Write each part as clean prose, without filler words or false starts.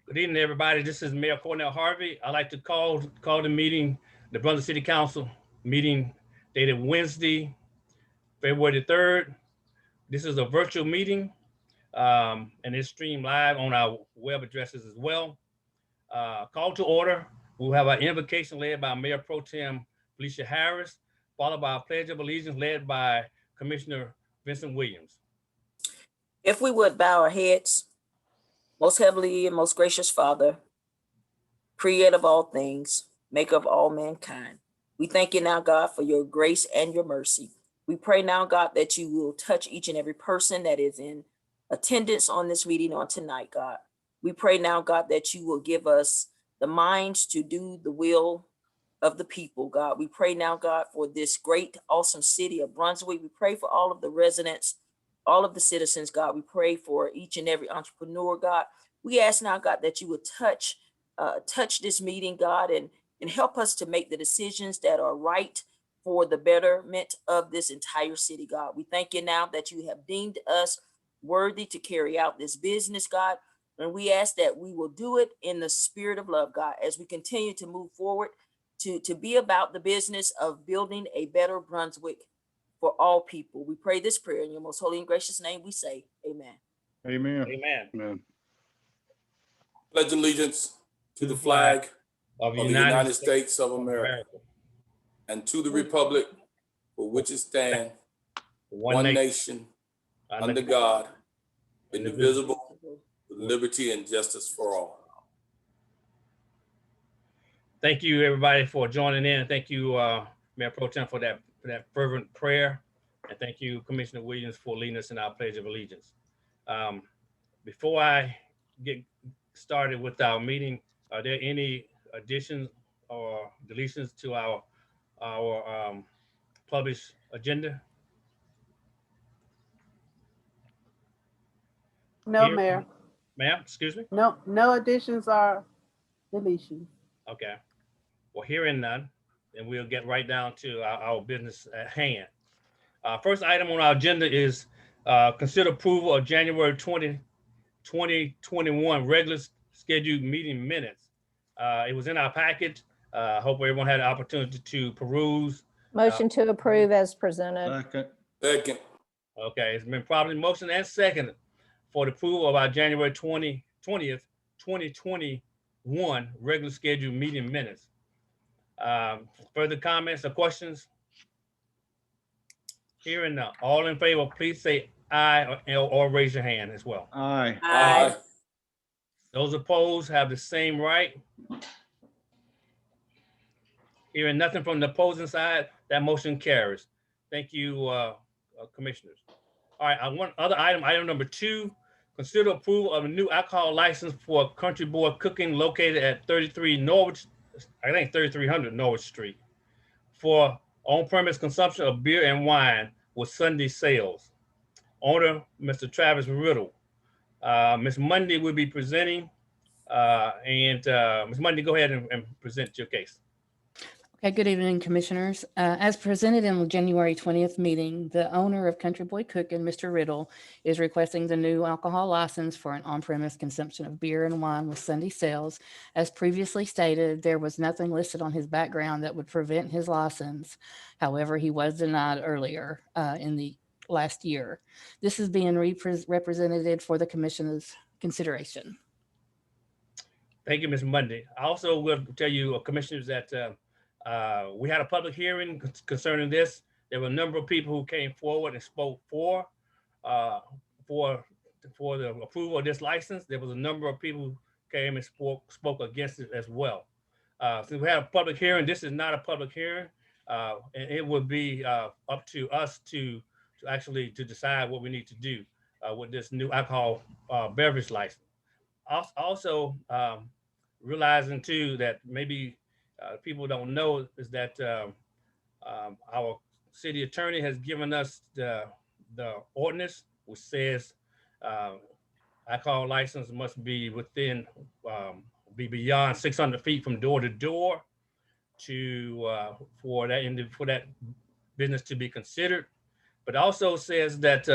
Good evening, everybody. This is Mayor Cornell Harvey. I'd like to call the meeting, the Brunswick City Council meeting dated Wednesday, February the 3rd. This is a virtual meeting, and it's streamed live on our web addresses as well. Call to order. We'll have our invocation led by Mayor Pro Tem Felicia Harris, followed by a Pledge of Allegiance led by Commissioner Vincent Williams. If we would bow our heads, most heavenly and most gracious Father, creator of all things, maker of all mankind, we thank you now, God, for your grace and your mercy. We pray now, God, that you will touch each and every person that is in attendance on this meeting on tonight, God. We pray now, God, that you will give us the minds to do the will of the people, God. We pray now, God, for this great, awesome city of Brunswick. We pray for all of the residents, all of the citizens, God. We pray for each and every entrepreneur, God. We ask now, God, that you would touch this meeting, God, and help us to make the decisions that are right for the betterment of this entire city, God. We thank you now that you have deemed us worthy to carry out this business, God. And we ask that we will do it in the spirit of love, God, as we continue to move forward to be about the business of building a better Brunswick for all people. We pray this prayer in your most holy and gracious name. We say, amen. Amen. Amen. Amen. Pledge allegiance to the flag Of of the United States of America and to the republic for which it stands, one nation, under God, indivisible, with liberty and justice for all. Thank you, everybody, for joining in. Thank you, Mayor Pro Tem, for that fervent prayer. And thank you, Commissioner Williams, for leading us in our Pledge of Allegiance. Before I get started with our meeting, are there any additions or deletions to our published agenda? No, Here? Mayor. Ma'am, excuse me? No additions or deletions. Okay. Well, hearing none, then we'll get right down to our business at hand. First item on our agenda is consider approval of January 2021 regular scheduled meeting minutes. It was in our package. Hope everyone had an opportunity to peruse. Motion to approve as presented. Second. Okay, it's been properly motioned and seconded for the approval of our January 20th, 2021 regular scheduled meeting minutes. Further comments or questions? Hearing none. All in favor, please say aye or raise your hand as well. Aye. Aye. Those opposed have the same right. Hearing nothing from the opposing side, that motion carries. Thank you, commissioners. All right, item number 2, consider approval of a new alcohol license for Country Boy Cooking located at 3300 Norwich Street for on-premise consumption of beer and wine with Sunday sales. Owner, Mr. Travis Riddle. Ms. Mundy will be presenting, and Ms. Mundy, go ahead and present your case. Okay, good evening, commissioners. As presented in the January 20th meeting, the owner of Country Boy Cooking, Mr. Riddle, is requesting the new alcohol license for an on-premise consumption of beer and wine with Sunday sales. As previously stated, there was nothing listed on his background that would prevent his license. However, he was denied earlier in the last year. This is being represented for the commission's consideration. Thank you, Ms. Mundy. I also will tell you, commissioners, that we had a public hearing concerning this. There were a number of people who came forward and spoke for the approval of this license. There was a number of people who came and spoke against it as well. Since we had a public hearing, this is not a public hearing, and it would be up to us to actually decide what we need to do with this new alcohol beverage license. Also, realizing too that maybe people don't know is that our city attorney has given us the ordinance, which says alcohol license must be within, be beyond 600 feet from door to door for that business to be considered. But also says that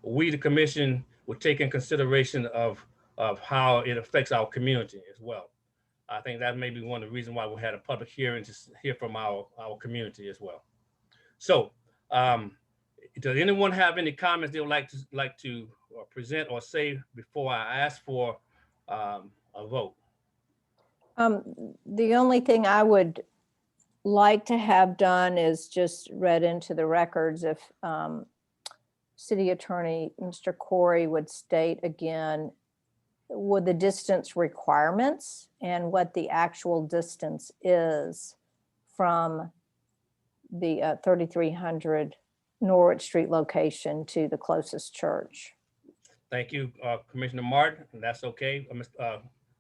we, the commission, would take in consideration of of how it affects our community as well. I think that may be one of the reasons why we had a public hearing to hear from our community as well. So, does anyone have any comments they would like to present or say before I ask for a vote? The only thing I would like to have done is just read into the records if City Attorney Mr. Corey would state again with the distance requirements and what the actual distance is from the 3300 Norwich Street location to the closest church. Thank you, Commissioner Martin. And that's okay.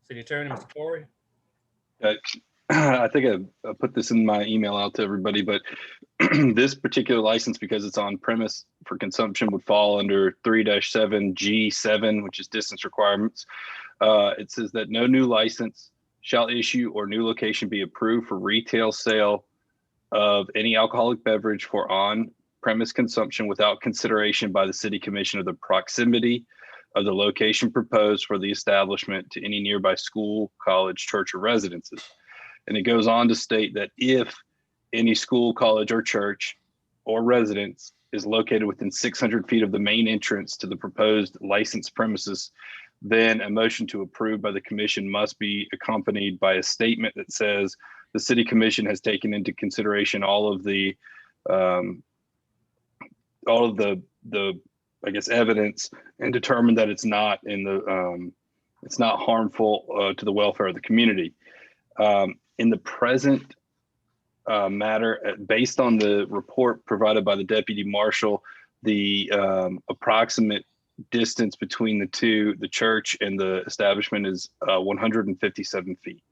City Attorney, Mr. Corey. I think I put this in my email out to everybody, but this particular license, because it's on premise for consumption, would fall under 3-7G7, which is distance requirements. It says that no new license shall issue or new location be approved for retail sale of any alcoholic beverage for on-premise consumption without consideration by the City Commission of the proximity of the location proposed for the establishment to any nearby school, college, church, or residences. And it goes on to state that if any school, college, or church or residence is located within 600 feet of the main entrance to the proposed licensed premises, then a motion to approve by the commission must be accompanied by a statement that says the City Commission has taken into consideration all of the I guess evidence and determined that it's not it's not harmful to the welfare of the community. In the present matter, based on the report provided by the deputy marshal, the approximate distance between the church and the establishment is 157 feet.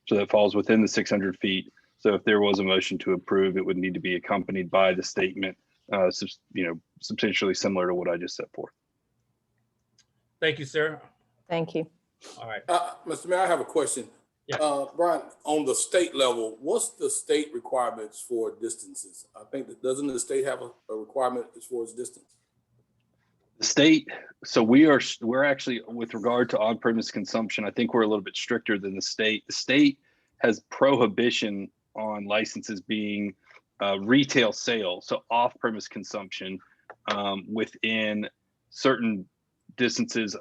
So that falls within the 600 feet. So if there was a motion to approve, it would need to be accompanied by the statement, substantially similar to what I just set forth. Thank you, sir. Thank you. All right. Mr. Mayor, I have a question. Yeah. Brian, on the state level, what's the state requirements for distances? I think that doesn't the state have a requirement as far as distance? The state, so we're actually, with regard to on-premise consumption, I think we're a little bit stricter than the state. The state has prohibition on licenses being retail sales, so off-premise consumption within certain distances,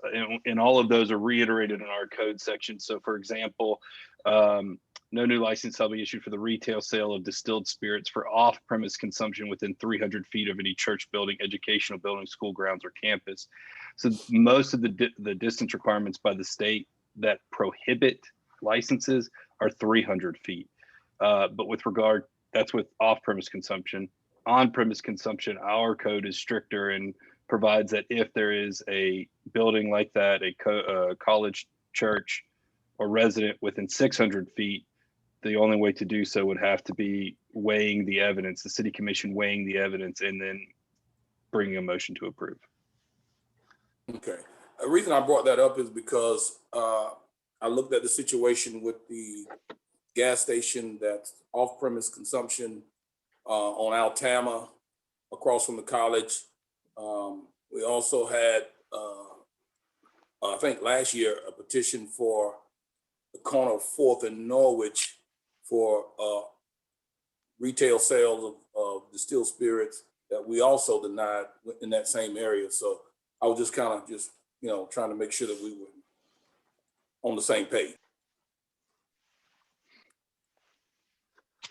and all of those are reiterated in our code section. So for example, no new license shall be issued for the retail sale of distilled spirits for off-premise consumption within 300 feet of any church building, educational building, school grounds, or campus. So most of the distance requirements by the state that prohibit licenses are 300 feet. But with regard, that's with off-premise consumption. On-premise consumption, our code is stricter and provides that if there is a building like that, a college, church, or resident within 600 feet, the only way to do so would have to be weighing the evidence, the City Commission weighing the evidence, and then bringing a motion to approve. Okay. The reason I brought that up is because I looked at the situation with the gas station that's off-premise consumption on Altama across from the college. We also had, I think last year, a petition for the corner of 4th and Norwich for retail sales of distilled spirits that we also denied in that same area. So I was just kind of trying to make sure that we were on the same page.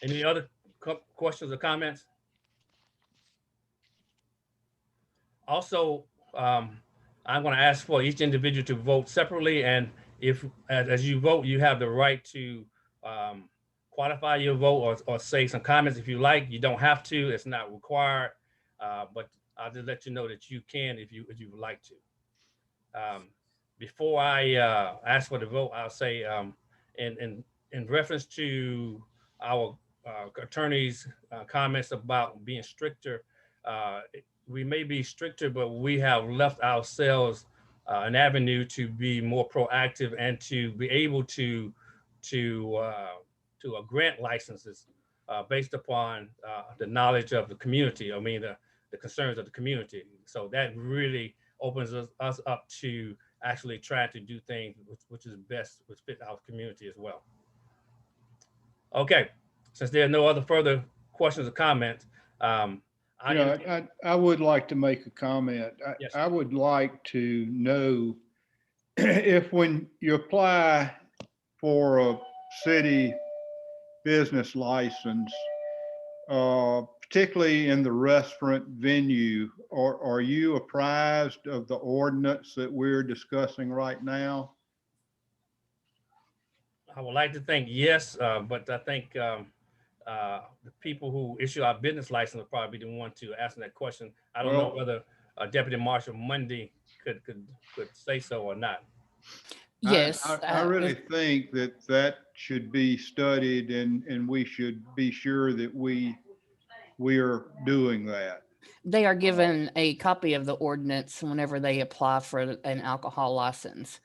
Any other questions or comments? Also, I'm going to ask for each individual to vote separately, and if as you vote, you have the right to qualify your vote or say some comments if you like. You don't have to; it's not required, but I'll just let you know that you can if you would like to. Before I ask for the vote, I'll say in reference to our attorney's comments about being stricter. We may be stricter, but we have left ourselves an avenue to be more proactive and to be able to grant licenses based upon the knowledge of the community. I mean, the concerns of the community. So that really opens us up to actually trying to do things which is best, which fit our community as well. Okay, since there are no other further questions or comments, I would like to make a comment. Yes. I would like to know if when you apply for a city business license, particularly in the restaurant venue, are you apprised of the ordinance that we're discussing right now? I would like to think yes, but I think the people who issue our business license will probably be the one to answer that question. I don't know whether Deputy Marshal Mundy could say so or not. Yes. I really think that should be studied, and we should be sure that we are doing that. They are given a copy of the ordinance whenever they apply for an alcohol license.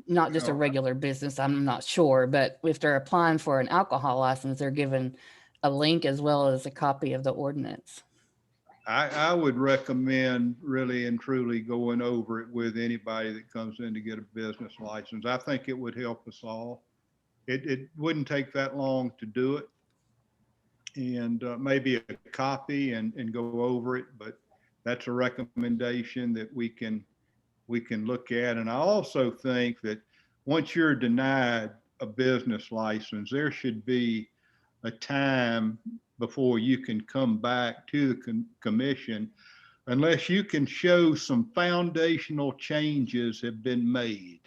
Not just a regular business, I'm not sure, but if they're applying for an alcohol license, they're given a link as well as a copy of the ordinance. I would recommend really and truly going over it with anybody that comes in to get a business license. I think it would help us all. It wouldn't take that long to do it. And maybe a copy and go over it, but that's a recommendation that we can look at. And I also think that once you're denied a business license, there should be a time before you can come back to the commission, unless you can show some foundational changes have been made.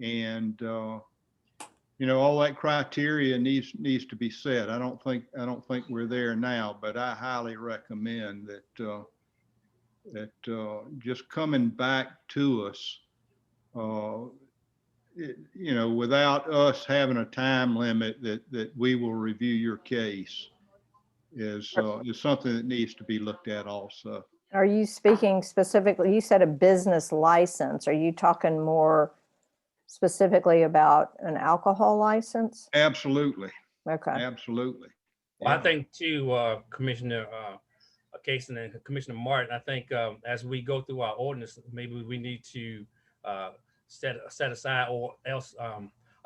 And all that criteria needs to be set. I don't think we're there now, but I highly recommend that just coming back to us, without us having a time limit that we will review your case is something that needs to be looked at also. Are you speaking specifically, you said a business license, are you talking more specifically about an alcohol license? Absolutely. Okay. Absolutely. Well, I think too, Commissioner Cason and Commissioner Martin, I think as we go through our ordinance, maybe we need to set aside or else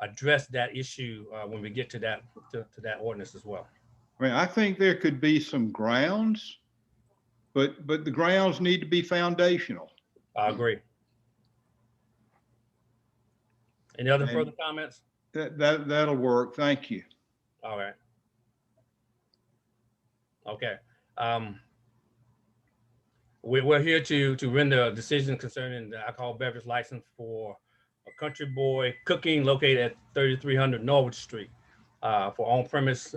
address that issue when we get to that ordinance as well. I mean, I think there could be some grounds, but the grounds need to be foundational. I agree. Any other further comments? That'll work. Thank you. All right. Okay. We're here to render a decision concerning the alcohol beverage license for a Country Boy Cooking located at 3300 Norwood Street for on-premise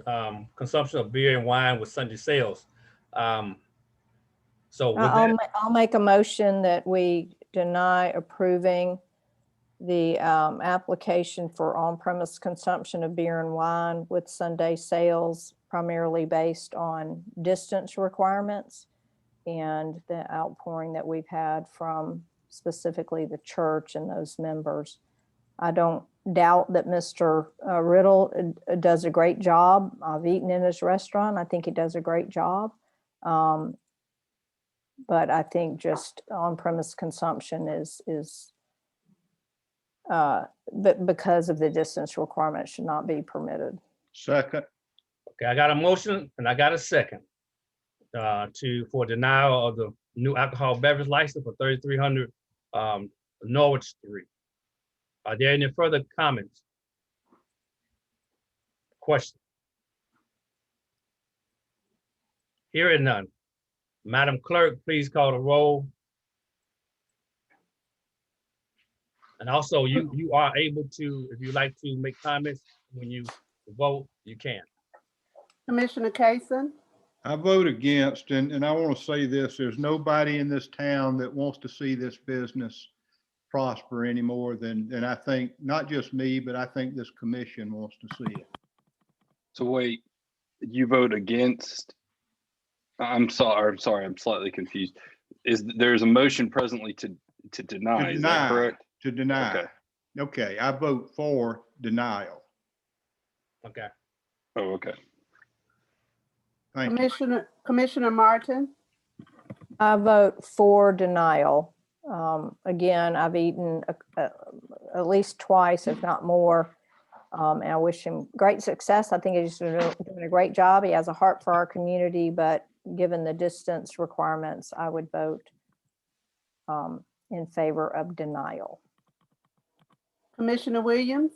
consumption of beer and wine with Sunday sales. So with I'll make a motion that we deny approving the application for on-premise consumption of beer and wine with Sunday sales, primarily based on distance requirements and the outpouring that we've had from specifically the church and those members. I don't doubt that Mr. Riddle does a great job. I've eaten in his restaurant. I think he does a great job. But I think just on-premise consumption but because of the distance requirement should not be permitted. Second. Okay, I got a motion and I got a second for denial of the new alcohol beverage license for 3300 Norwood Street. Are there any further comments? Questions? Hearing none. Madam Clerk, please call the roll. And also, you are able to, if you'd like to make comments when you vote, you can. Commissioner Cason? I vote against, and I want to say this, there's nobody in this town that wants to see this business prosper any more than I think, not just me, but I think this commission wants to see it. So wait, you vote against? I'm sorry, I'm slightly confused. There's a motion presently to deny, is that correct? To deny. Okay. Okay, I vote for denial. Okay. Oh, okay. Thank you. Commissioner Martin? I vote for denial. Again, I've eaten at least twice, if not more. And I wish him great success. I think he's doing a great job. He has a heart for our community, but given the distance requirements, I would vote in favor of denial. Commissioner Williams,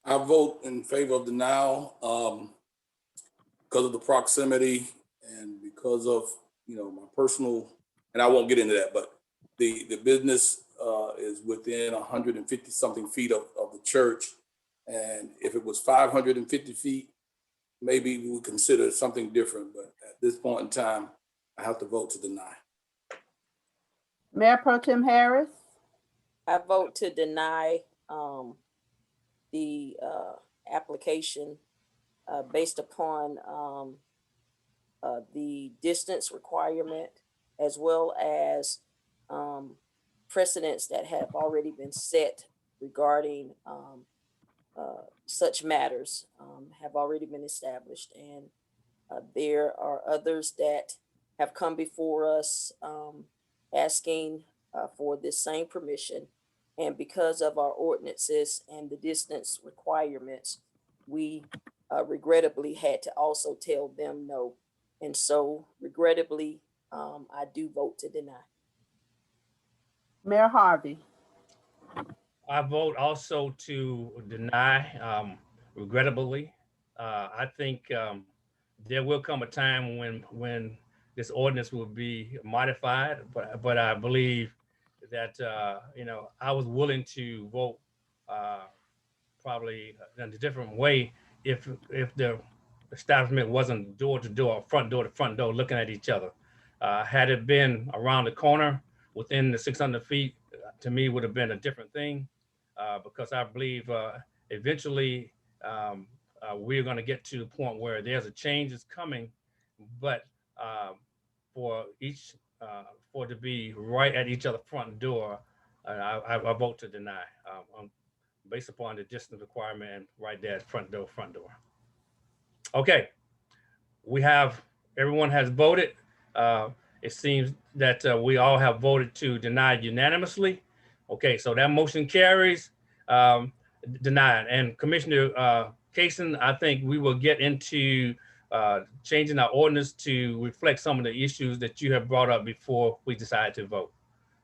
I vote in favor of denial because of the proximity and because of, my personal, and I won't get into that, but the business is within 150 something feet of the church. And if it was 550 feet, maybe we would consider something different. But at this point in time, I have to vote to deny. Mayor Pro Tem Harris, I vote to deny the application based upon the distance requirement, as well as precedents that have already been set regarding such matters have already been established. And there are others that have come before us asking for this same permission. And because of our ordinances and the distance requirements, we regrettably had to also tell them no. And so regrettably, I do vote to deny. Mayor Harvey. I vote also to deny, regrettably. I think there will come a time when this ordinance will be modified, but I believe that I was willing to vote probably in a different way if the establishment wasn't door to door, front door to front door, looking at each other. Had it been around the corner within the 600 feet, to me would have been a different thing, because I believe eventually we're going to get to the point where there's a change is coming, but for each for it to be right at each other's front door, I vote to deny based upon the distance requirement and right there at front door. Okay, everyone has voted. It seems that we all have voted to deny unanimously. Okay, so that motion carries, denied. And Commissioner Kaysen, I think we will get into changing our ordinance to reflect some of the issues that you have brought up before we decided to vote.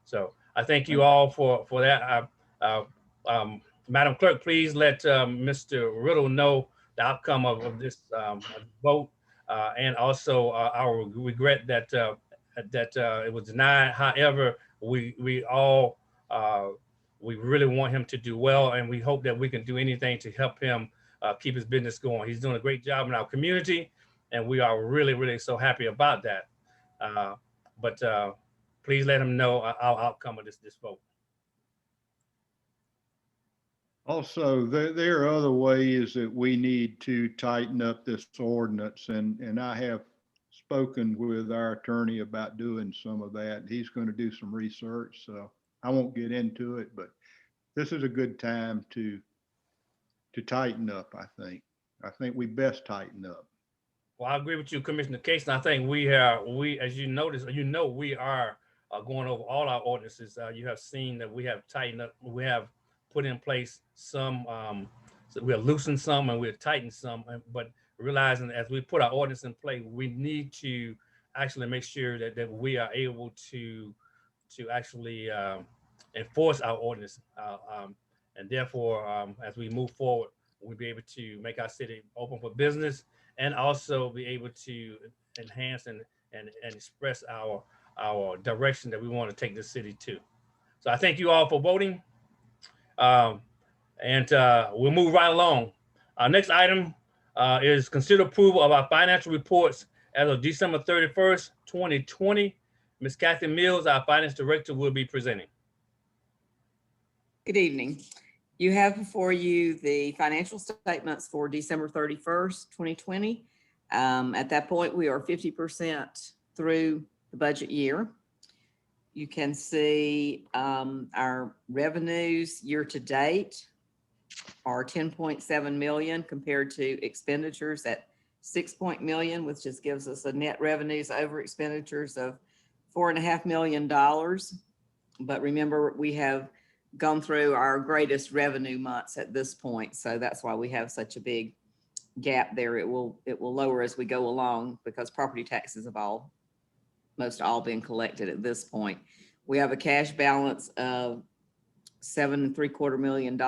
So I thank you all for that. Madam Clerk, please let Mr. Riddle know the outcome of this vote, and also our regret that it was denied. However, we really want him to do well, and we hope that we can do anything to help him keep his business going. He's doing a great job in our community, and we are really, really so happy about that. But please let him know our outcome of this vote. Also, there are other ways that we need to tighten up this ordinance, and I have spoken with our attorney about doing some of that. He's going to do some research, so I won't get into it, but this is a good time to tighten up, I think. I think we best tighten up. Well, I agree with you, Commissioner Case. I think we, as you notice, we are going over all our ordinances. You have seen that we have tightened up. We have put in place some, so we have loosened some and we have tightened some. But realizing as we put our ordinance in place, we need to actually make sure that we are able to actually enforce our ordinance. And therefore, as we move forward, we'll be able to make our city open for business, and also be able to enhance and express our direction that we want to take the city to. So I thank you all for voting, and we'll move right along. Our next item is consider approval of our financial reports as of December 31st, 2020. Ms. Kathy Mills, our finance director, will be presenting. Good evening. You have before you the financial statements for December 31st, 2020. At that point, we are 50% through the budget year. You can see our revenues year to date are 10.7 million compared to expenditures at 6 million, which just gives us a net revenues over expenditures of $4.5 million. But remember, we have gone through our greatest revenue months at this point. So that's why we have such a big gap there. It will lower as we go along because property taxes have most all been collected at this point. We have a cash balance of $7.75 million.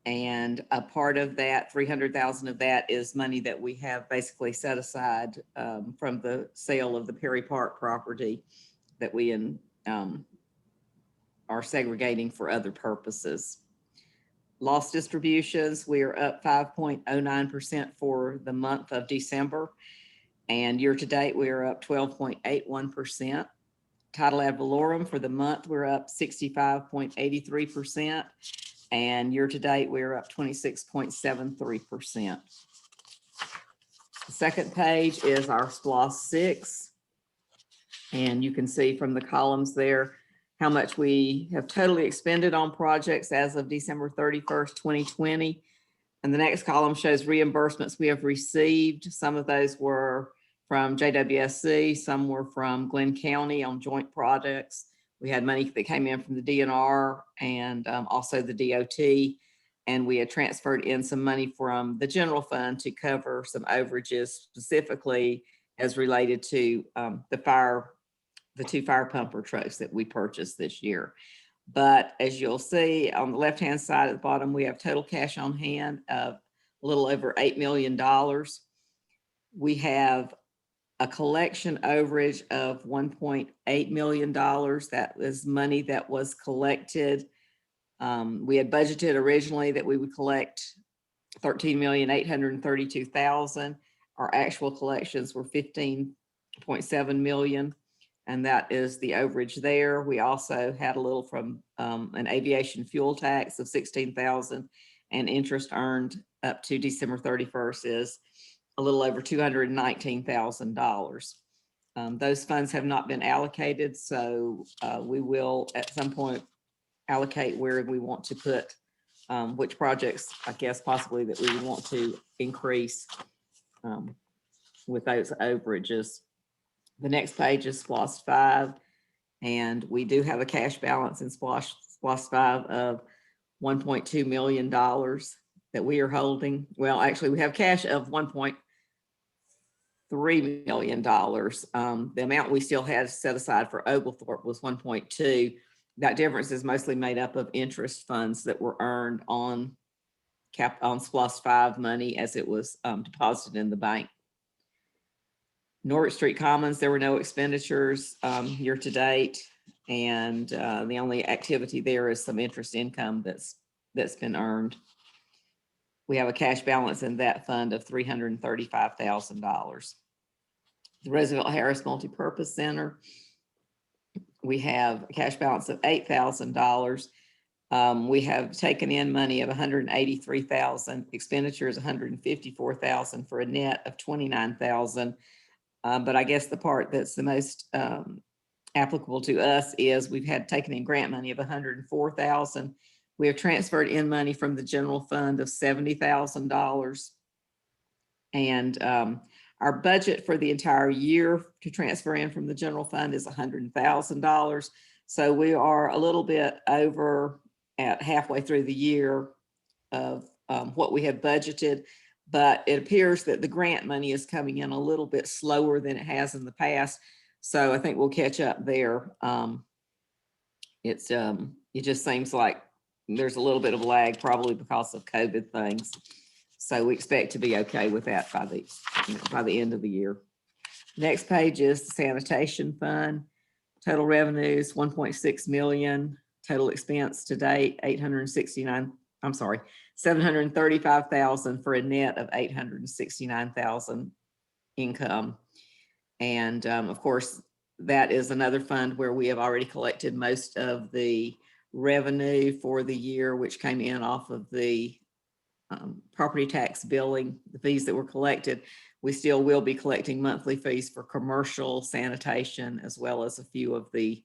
And a part of that, 300,000 of that is money that we have basically set aside from the sale of the Perry Park property that we are segregating for other purposes. Loss distributions, we are up 5.09% for the month of December. And year to date, we are up 12.81%. Title ad valorem for the month, we're up 65.83%. And year to date, we're up 26.73%. The second page is our SPLOST 6. And you can see from the columns there how much we have totally expended on projects as of December 31st, 2020. And the next column shows reimbursements we have received. Some of those were from JWSC, some were from Glenn County on joint projects. We had money that came in from the DNR and also the DOT. And we had transferred in some money from the general fund to cover some overages, specifically as related to the two fire pumper trucks that we purchased this year. But as you'll see on the left-hand side at the bottom, we have total cash on hand of a little over $8 million. We have a collection overage of $1.8 million. That was money that was collected. We had budgeted originally that we would collect $13,832,000. Our actual collections were $15.7 million. And that is the overage there. We also had a little from an aviation fuel tax of $16,000, and interest earned up to December 31st is a little over $219,000. Those funds have not been allocated, so we will at some point allocate where we want to put which projects, I guess, possibly that we would want to increase with those overages. The next page is SPLOST 5, and we do have a cash balance in SPLOST 5 of $1.2 million that we are holding. Well, actually, we have cash of $1.3 million. The amount we still had set aside for Oglethorpe was 1.2. That difference is mostly made up of interest funds that were earned on SPLOST 5 money as it was deposited in the bank. Norwich Street Commons, there were no expenditures year to date, and the only activity there is some interest income that's been earned. We have a cash balance in that fund of $335,000. The Roosevelt Harris Multipurpose Center, we have a cash balance of $8,000. We have taken in money of $183,000, expenditures $154,000 for a net of $29,000. But I guess the part that's the most applicable to us is we've had taken in grant money of $104,000. We have transferred in money from the general fund of $70,000. And our budget for the entire year to transfer in from the general fund is $100,000. So we are a little bit over at halfway through the year of what we have budgeted. But it appears that the grant money is coming in a little bit slower than it has in the past. So I think we'll catch up there. It just seems like there's a little bit of lag, probably because of COVID things. So we expect to be okay with that by the end of the year. Next page is the sanitation fund. Total revenues, 1.6 million. Total expense to date, 735,000 for a net of 869,000 income. And of course, that is another fund where we have already collected most of the revenue for the year, which came in off of the property tax billing, the fees that were collected. We still will be collecting monthly fees for commercial sanitation, as well as a few of the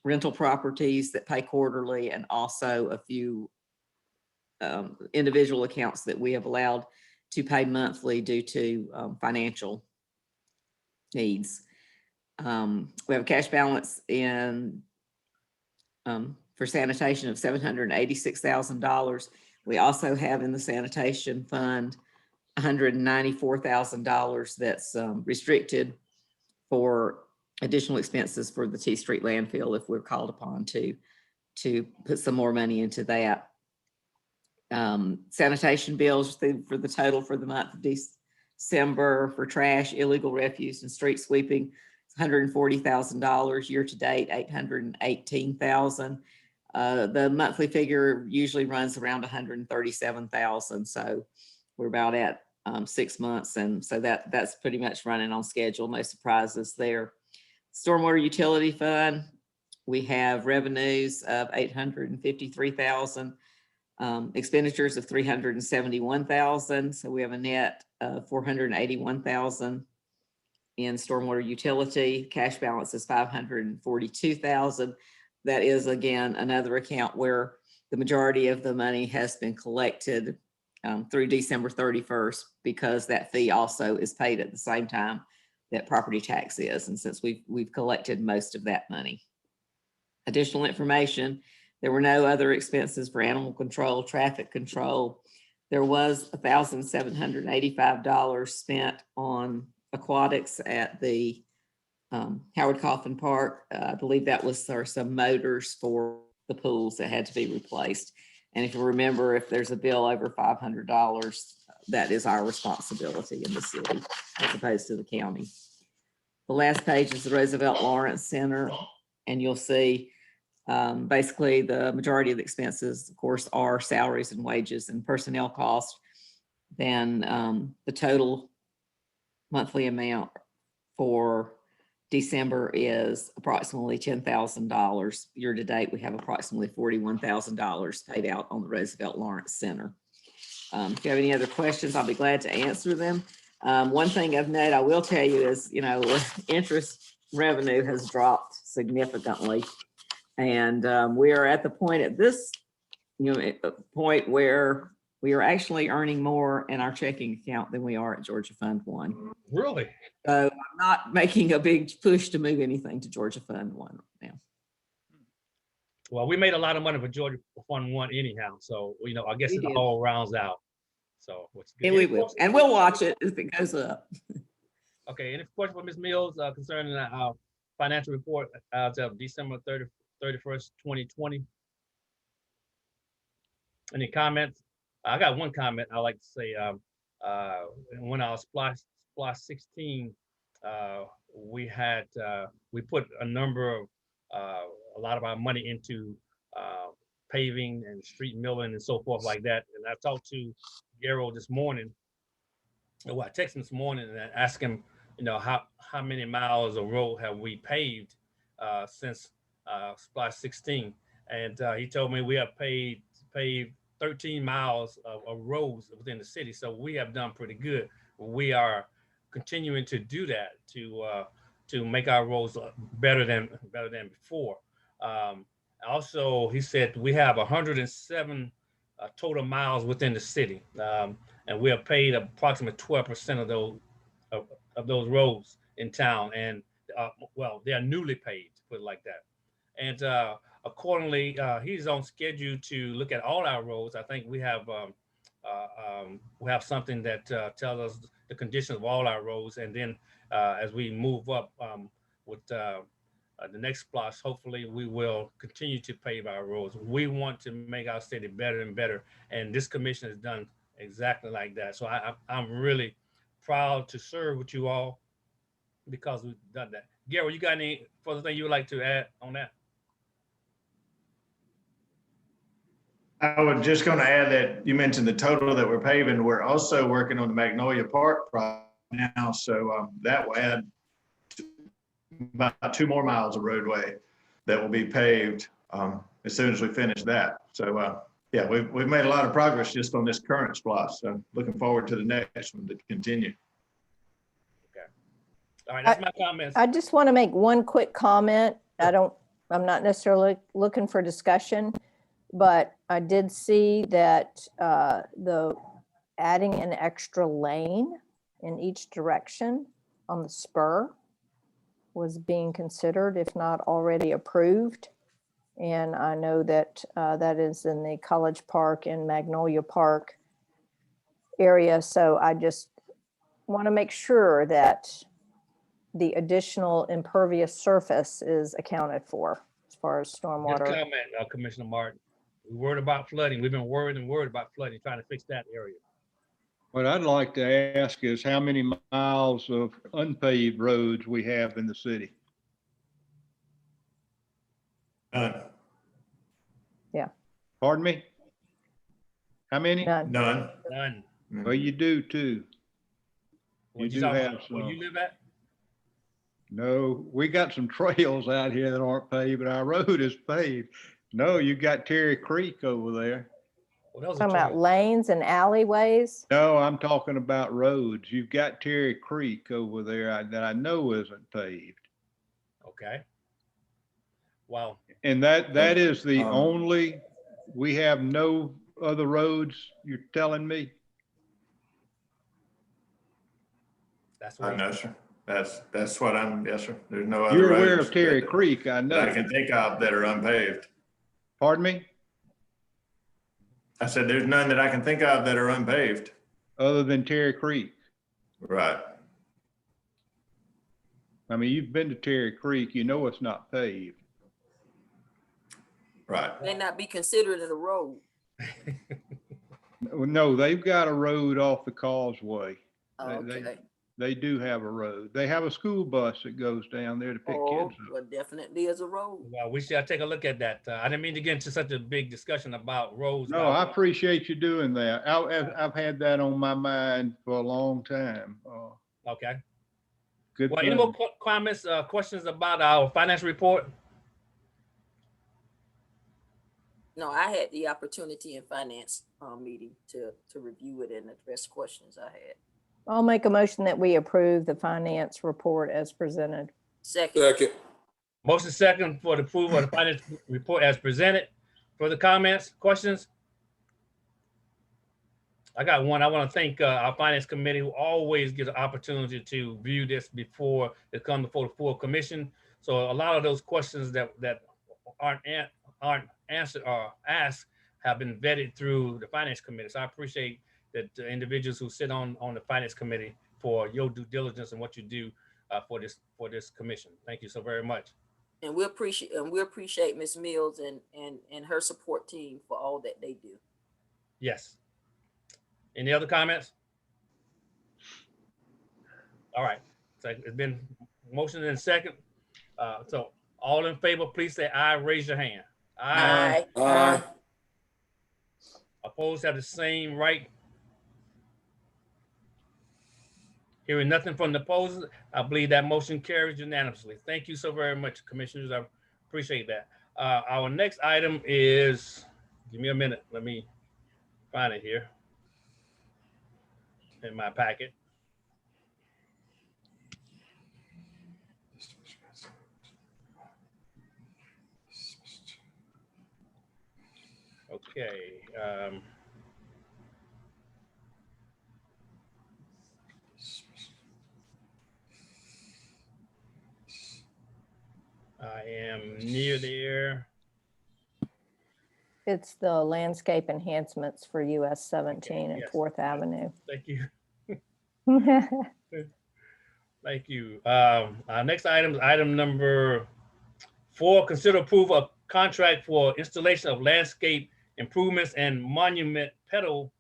rental properties that pay quarterly, and also a few individual accounts that we have allowed to pay monthly due to financial needs. We have a cash balance in for sanitation of $786,000. We also have in the sanitation fund $194,000 that's restricted for additional expenses for the T Street landfill if we're called upon to put some more money into that. Sanitation bills for the total for the month of December for trash, illegal refuse, and street sweeping, $140,000. Year to date, $818,000. The monthly figure usually runs around $137,000. So we're about at 6 months, and so that's pretty much running on schedule. No surprises there. Stormwater utility fund, we have revenues of $853,000, expenditures of $371,000. So we have a net of $481,000 in stormwater utility. Cash balance is $542,000. That is, again, another account where the majority of the money has been collected through December 31st, because that fee also is paid at the same time that property tax is. And since we've collected most of that money. Additional information, there were no other expenses for animal control, traffic control. There was $1,785 spent on aquatics at the Howard Coffin Park. I believe that was for some motors for the pools that had to be replaced. And if you remember, if there's a bill over $500, that is our responsibility in the city as opposed to the county. The last page is the Roosevelt Lawrence Center, and you'll see basically the majority of the expenses, of course, are salaries and wages and personnel costs. Then the total monthly amount for December is approximately $10,000. Year to date, we have approximately $41,000 paid out on the Roosevelt Lawrence Center. If you have any other questions, I'll be glad to answer them. One thing of note I will tell you is, interest revenue has dropped significantly. And we are at the point at this, point where we are actually earning more in our checking account than we are at Georgia Fund One. Really? So I'm not making a big push to move anything to Georgia Fund One right now. Well, we made a lot of money for Georgia Fund One anyhow. So, I guess it all rounds out. So what's good. And we will. And we'll watch it if it goes up. Okay. Any question for Ms. Mills concerning our financial report as of December 31st, 2020? Any comments? I got one comment I like to say. When I was Splash 16, we put a lot of our money into paving and street milling and so forth like that. And I talked to Garo this morning. Well, I texted him this morning and I asked him, how many miles of road have we paved since Splash 16? And he told me we have paved 13 miles of roads within the city. So we have done pretty good. We are continuing to do that to make our roads better than before. Also, he said we have 107 total miles within the city, and we have paid approximately 12% of those roads in town. And they are newly paved, to put it like that. And accordingly, he's on schedule to look at all our roads. I think we have something that tells us the condition of all our roads, and then as we move up with the next splash, hopefully we will continue to pave our roads. We want to make our city better and better, and this commission has done exactly like that. So I'm really proud to serve with you all because we've done that. Gary, you got any further thing you would like to add on that? I was just going to add that you mentioned the total that we're paving. We're also working on the Magnolia Park project now, so that will add about 2 more miles of roadway that will be paved as soon as we finish that. So yeah, we've made a lot of progress just on this current splash. So looking forward to the next one to continue. Okay. All right, that's my comments. I just want to make one quick comment. I'm not necessarily looking for discussion, but I did see that the adding an extra lane in each direction on the spur was being considered, if not already approved. And I know that that is in the College Park and Magnolia Park area. So I just want to make sure that the additional impervious surface is accounted for as far as Just stormwater. comment, Commissioner Martin. We're worried about flooding. We've been worried about flooding, trying to fix that area. What I'd like to ask is how many miles of unpaved roads we have in the city? None. Pardon me? How many? None. None. None. Well, you do too. Where do talking have about? Where you some. live at? No, we got some trails out here that aren't paved, but our road is paved. No, you got Terry Creek over there. Well, those are Talking about trails. lanes and alleyways. No, I'm talking about roads. You've got Terry Creek over there that I know isn't paved. Okay. Wow. And that is the Um, only, we have no other roads, you're telling me? That's I what. know, sir. That's what I'm, yes, sir. There's no other You're aware roads of Terry that- Creek, I that I know. can think of that are unpaved. Pardon me? I said, there's none that I can think of that are unpaved. Other than Terry Creek. Right. I mean, you've been to Terry Creek, you know it's not paved. Right. May not be considered a road. No, they've got a road off the causeway. Okay. They do have a road. They have a school bus that goes down there to pick Oh, kids up. well, definitely is a road. Well, we should take a look at that. I didn't mean to get into such a big discussion about roads. No, I appreciate you doing that. I've had that on my mind for a long time. Okay. Good Well, any thing. more comments, questions about our financial report? No, I had the opportunity in finance meeting to review it and address questions I had. I'll make a motion that we approve the finance report as presented. Second. Second. Motion second for the approval of the finance report as presented. Further comments, questions? I got one. I want to thank our finance committee who always gives an opportunity to view this before it comes before the full commission. So a lot of those questions that aren't answered or asked have been vetted through the finance committee. So I appreciate that the individuals who sit on the finance committee for your due diligence and what you do for this commission. Thank you so very much. And we appreciate Ms. Mills and her support team for all that they do. Yes. Any other comments? All right. So it's been motion and second. So all in favor, please say aye. Raise your hand. Aye. Aye. Opposed have the same right. Hearing nothing from the opposers, I believe that motion carries unanimously. Thank you so very much, commissioners. I appreciate that. Our next item is, give me a minute. Let me find it here in my packet. Okay. I am near there. It's the landscape enhancements for US 17 and Yes. 4th Avenue. Thank you. Thank you. Our next item is item number 4. Consider approval of contract for installation of landscape improvements and monument pedestal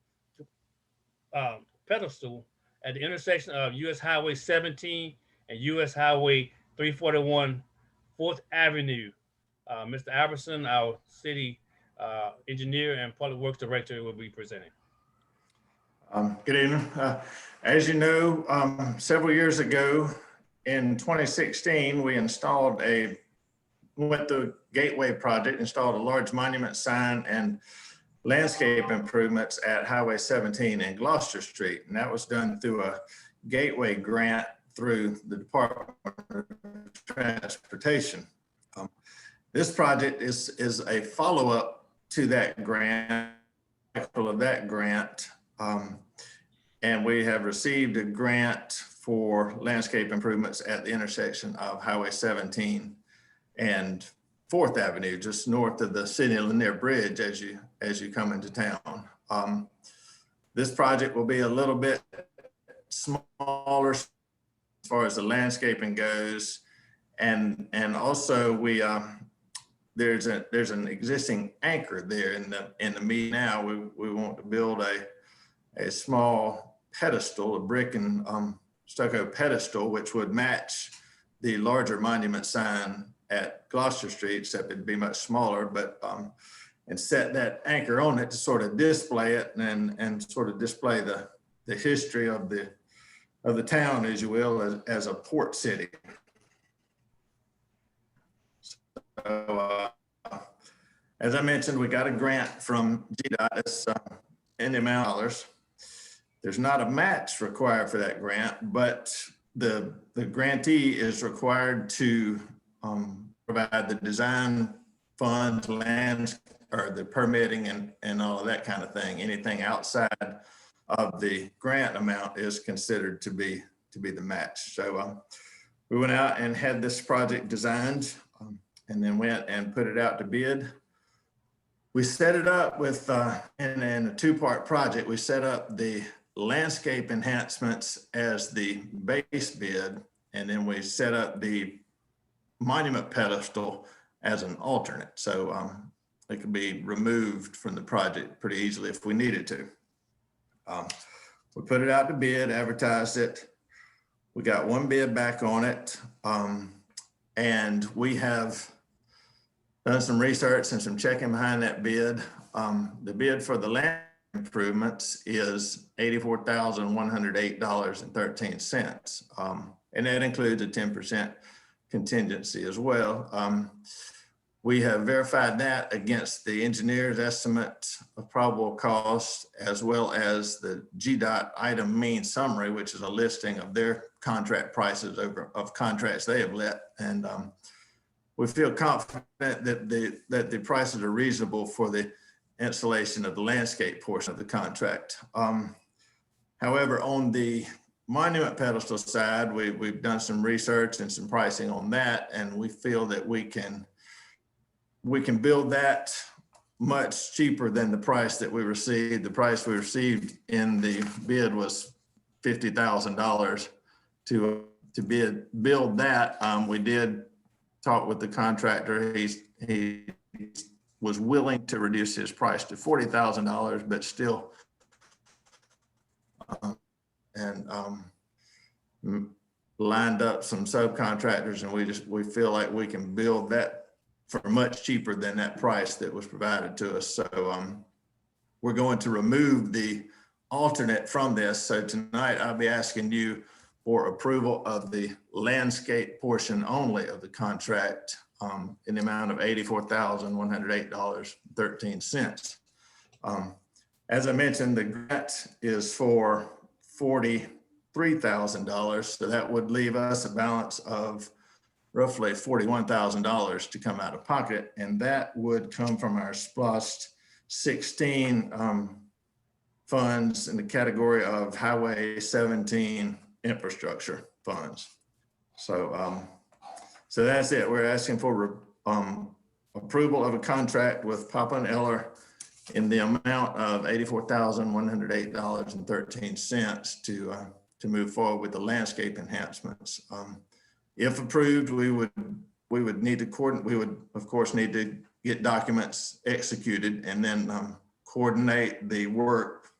at the intersection of US Highway 17 and US Highway 341 4th Avenue. Mr. Albertson, our city engineer and public works director, will be presenting. Good evening. As you know, several years ago in 2016, we went through Gateway project, installed a large monument sign and landscape improvements at Highway 17 and Gloucester Street. And that was done through a Gateway grant through the Department of Transportation. This project is a follow-up to that grant, and we have received a grant for landscape improvements at the intersection of Highway 17 and 4th Avenue, just north of the City of Lanier Bridge as you come into town. This project will be a little bit smaller as far as the landscaping goes, and also there's an existing anchor there in the mead. Now we want to build a small pedestal, a brick and stucco pedestal, which would match the larger monument sign at Gloucester Street, except it'd be much smaller, but and set that anchor on it to sort of display it and sort of display the history of the town, as you will, as a port city. So, as I mentioned, we got a grant from GDOT. It's in the amount of dollars. There's not a match required for that grant, but the grantee is required to provide the design funds, lands, or the permitting and all of that kind of thing. Anything outside of the grant amount is considered to be the match. So we went out and had this project designed and then went and put it out to bid. We set it up with, in a two-part project, we set up the landscape enhancements as the base bid, and then we set up the monument pedestal as an alternate. So it could be removed from the project pretty easily if we needed to. We put it out to bid, advertised it. We got one bid back on it. And we have done some research and some checking behind that bid. The bid for the land improvements is $84,108.13. And that includes a 10% contingency as well. We have verified that against the engineer's estimate of probable cost, as well as the GDOT item mean summary, which is a listing of their contract prices of contracts they have let. And we feel confident that the prices are reasonable for the installation of the landscape portion of the contract. However, on the monument pedestal side, we've done some research and some pricing on that, and we feel that we can build that much cheaper than the price that we received. The price we received in the bid was $50,000 to build that. We did talk with the contractor. He was willing to reduce his price to $40,000, but still, lined up some subcontractors, and we feel like we can build that for much cheaper than that price that was provided to us. So we're going to remove the alternate from this. So tonight I'll be asking you for approval of the landscape portion only of the contract in the amount of $84,108.13. As I mentioned, the grant is for $43,000. So that would leave us a balance of roughly $41,000 to come out of pocket. And that would come from our SPLOST 16 funds in the category of Highway 17 infrastructure funds. So, so that's it. We're asking for approval of a contract with Papa and Eller in the amount of $84,108.13 to move forward with the landscape enhancements. If approved, we would need to coordinate. We would, of course, need to get documents executed and then coordinate the work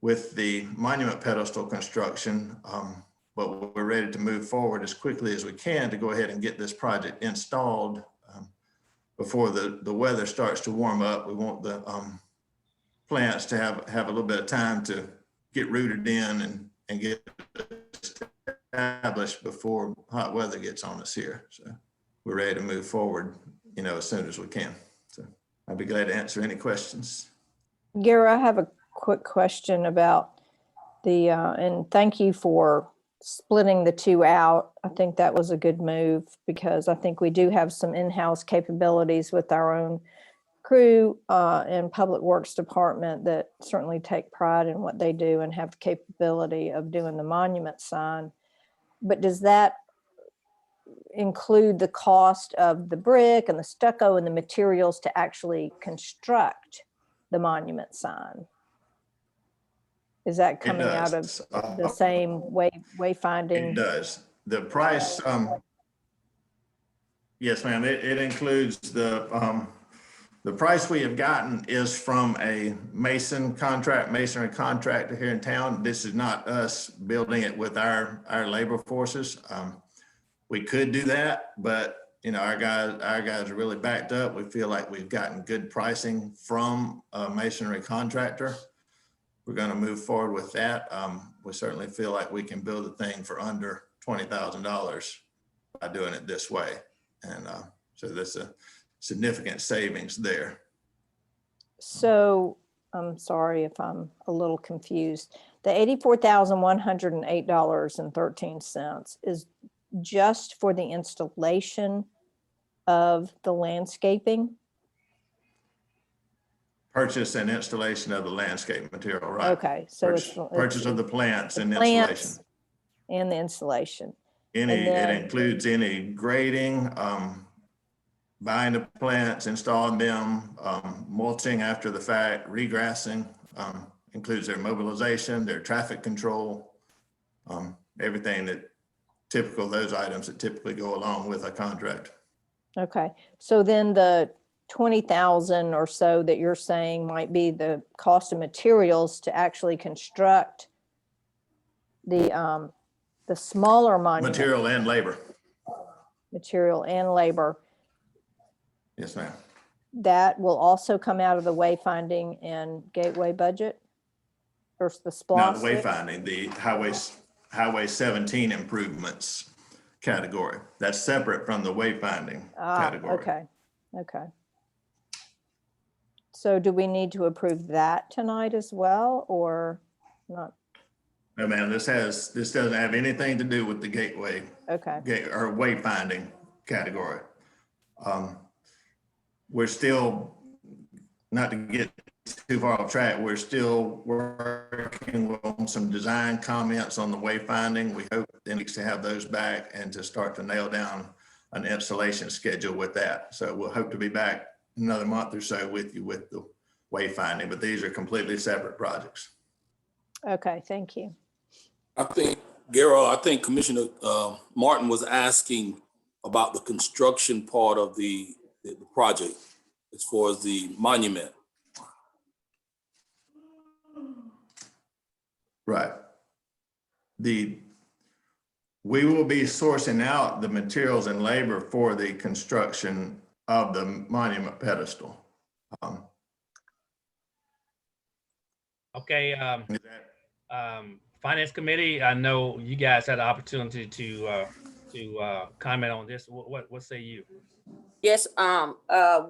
with the monument pedestal construction. But we're ready to move forward as quickly as we can to go ahead and get this project installed before the weather starts to warm up. We want the plants to have a little bit of time to get rooted in and get established before hot weather gets on us here. So we're ready to move forward, as soon as we can. So I'd be glad to answer any questions. Gary, I have a quick question about and thank you for splitting the two out. I think that was a good move because I think we do have some in-house capabilities with our own crew in Public Works Department that certainly take pride in what they do and have the capability of doing the monument sign. But does that include the cost of the brick and the stucco and the materials to actually construct the monument sign? Is that coming out of the same wayfinding? It does. The price, yes, ma'am, it includes the price we have gotten is from a masonry contractor here in town. This is not us building it with our labor forces. We could do that, but you know, our guys are really backed up. We feel like we've gotten good pricing from a masonry contractor. We're going to move forward with that. We certainly feel like we can build the thing for under $20,000 by doing it this way. And so there's a significant savings there. So I'm sorry if I'm a little confused. The $84,108.13 is just for the installation of the landscaping? Purchase and installation of the landscape material, right? Okay, so purchase of the plants and plants installation. And the installation. It includes any grading, buying the plants, installing them, mulching after the fact, regrassing, includes their mobilization, their traffic control, everything that those items that typically go along with a contract. Okay, so then the 20,000 or so that you're saying might be the cost of materials to actually construct the smaller monument. Material and labor. Material and labor. Yes, ma'am. That will also come out of the wayfinding and gateway budget? Or the SPLOST? Not the wayfinding, the Highway 17 improvements category. That's separate from the wayfinding category. Okay. So do we need to approve that tonight as well, or not? No, ma'am, this doesn't have anything to do with the gateway. Okay. Or wayfinding category. We're still, not to get too far off track, we're still working on some design comments on the wayfinding. We hope then to have those back and to start to nail down an installation schedule with that. So we'll hope to be back another month or so with you with the wayfinding, but these are completely separate projects. Okay, thank you. I think, Gerald, Commissioner Martin was asking about the construction part of the project as far as the monument. Right. We will be sourcing out the materials and labor for the construction of the monument pedestal. Okay. Finance Committee, I know you guys had the opportunity to comment on this. What say you? Yes,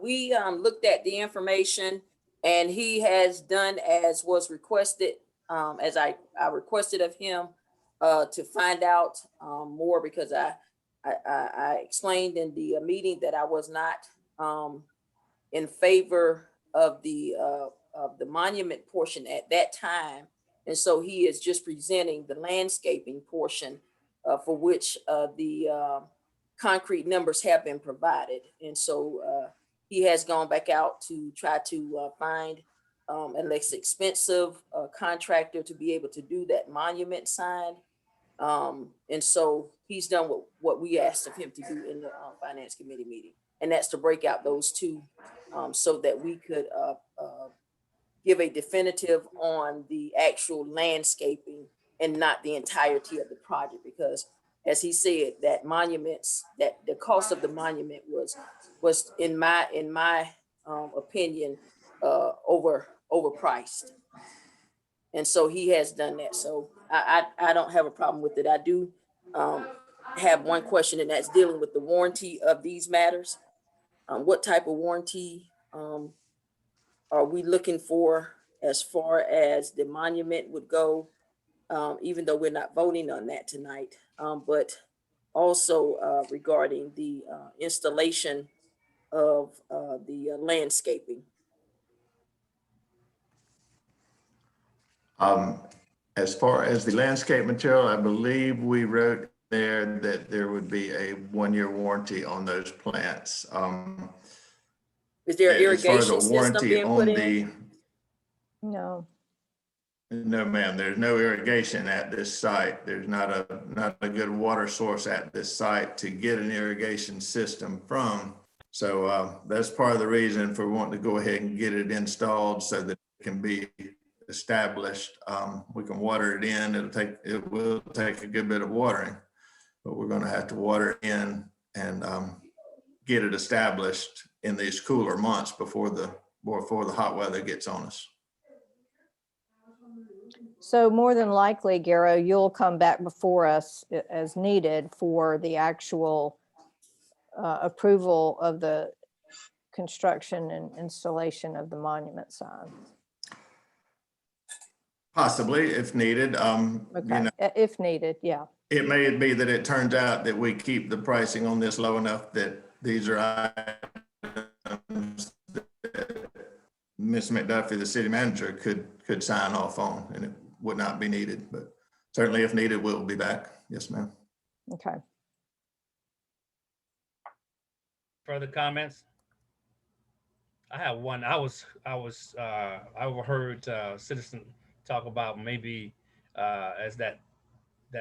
we looked at the information, and he has done as was requested, as I requested of him to find out more, because I explained in the meeting that I was not in favor of the monument portion at that time. And so he is just presenting the landscaping portion for which the concrete numbers have been provided. And so he has gone back out to try to find a less expensive contractor to be able to do that monument sign. And so he's done what we asked of him to do in the Finance Committee meeting. And that's to break out those two so that we could give a definitive on the actual landscaping and not the entirety of the project, because as he said, that monuments, that the cost of the monument was in my opinion overpriced. And so he has done that. So I don't have a problem with it. I do have one question, and that's dealing with the warranty of these matters. What type of warranty are we looking for as far as the monument would go, even though we're not voting on that tonight, but also regarding the installation of the landscaping? As far as the landscape material, I believe we wrote there that there would be a 1-year warranty on those plants. Is there an As far as a irrigation system warranty being on put in? the, No. no, ma'am, there's no irrigation at this site. There's not a good water source at this site to get an irrigation system from. So that's part of the reason for wanting to go ahead and get it installed so that it can be established. We can water it in. It will take a good bit of watering, but we're going to have to water it in and get it established in these cooler months before the hot weather gets on us. So more than likely, Garrow, you'll come back before us as needed for the actual approval of the construction and installation of the monument sign. Possibly, if needed. Okay, You know, if needed, yeah. it may be that it turns out that we keep the pricing on this low enough that these are items that Ms. McDuffie, the city manager, could sign off on, and it would not be needed. But certainly, if needed, we'll be back. Yes, ma'am. Okay. Further comments? I have one. I overheard citizen talk about maybe as that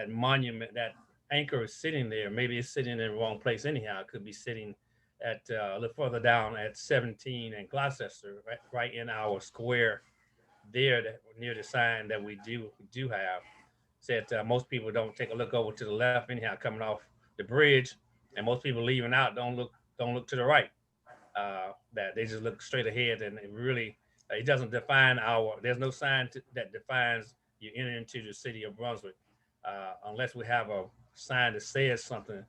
monument, that anchor is sitting there. Maybe it's sitting in the wrong place anyhow. It could be sitting at a little further down at 17 and Gloucester, right in our square there, that near the sign that we do have. Said most people don't take a look over to the left anyhow, coming off the bridge, and most people leaving out don't look to the right. That they just look straight ahead, and it really it doesn't define there's no sign that defines you enter into the city of Brunswick unless we have a sign that says something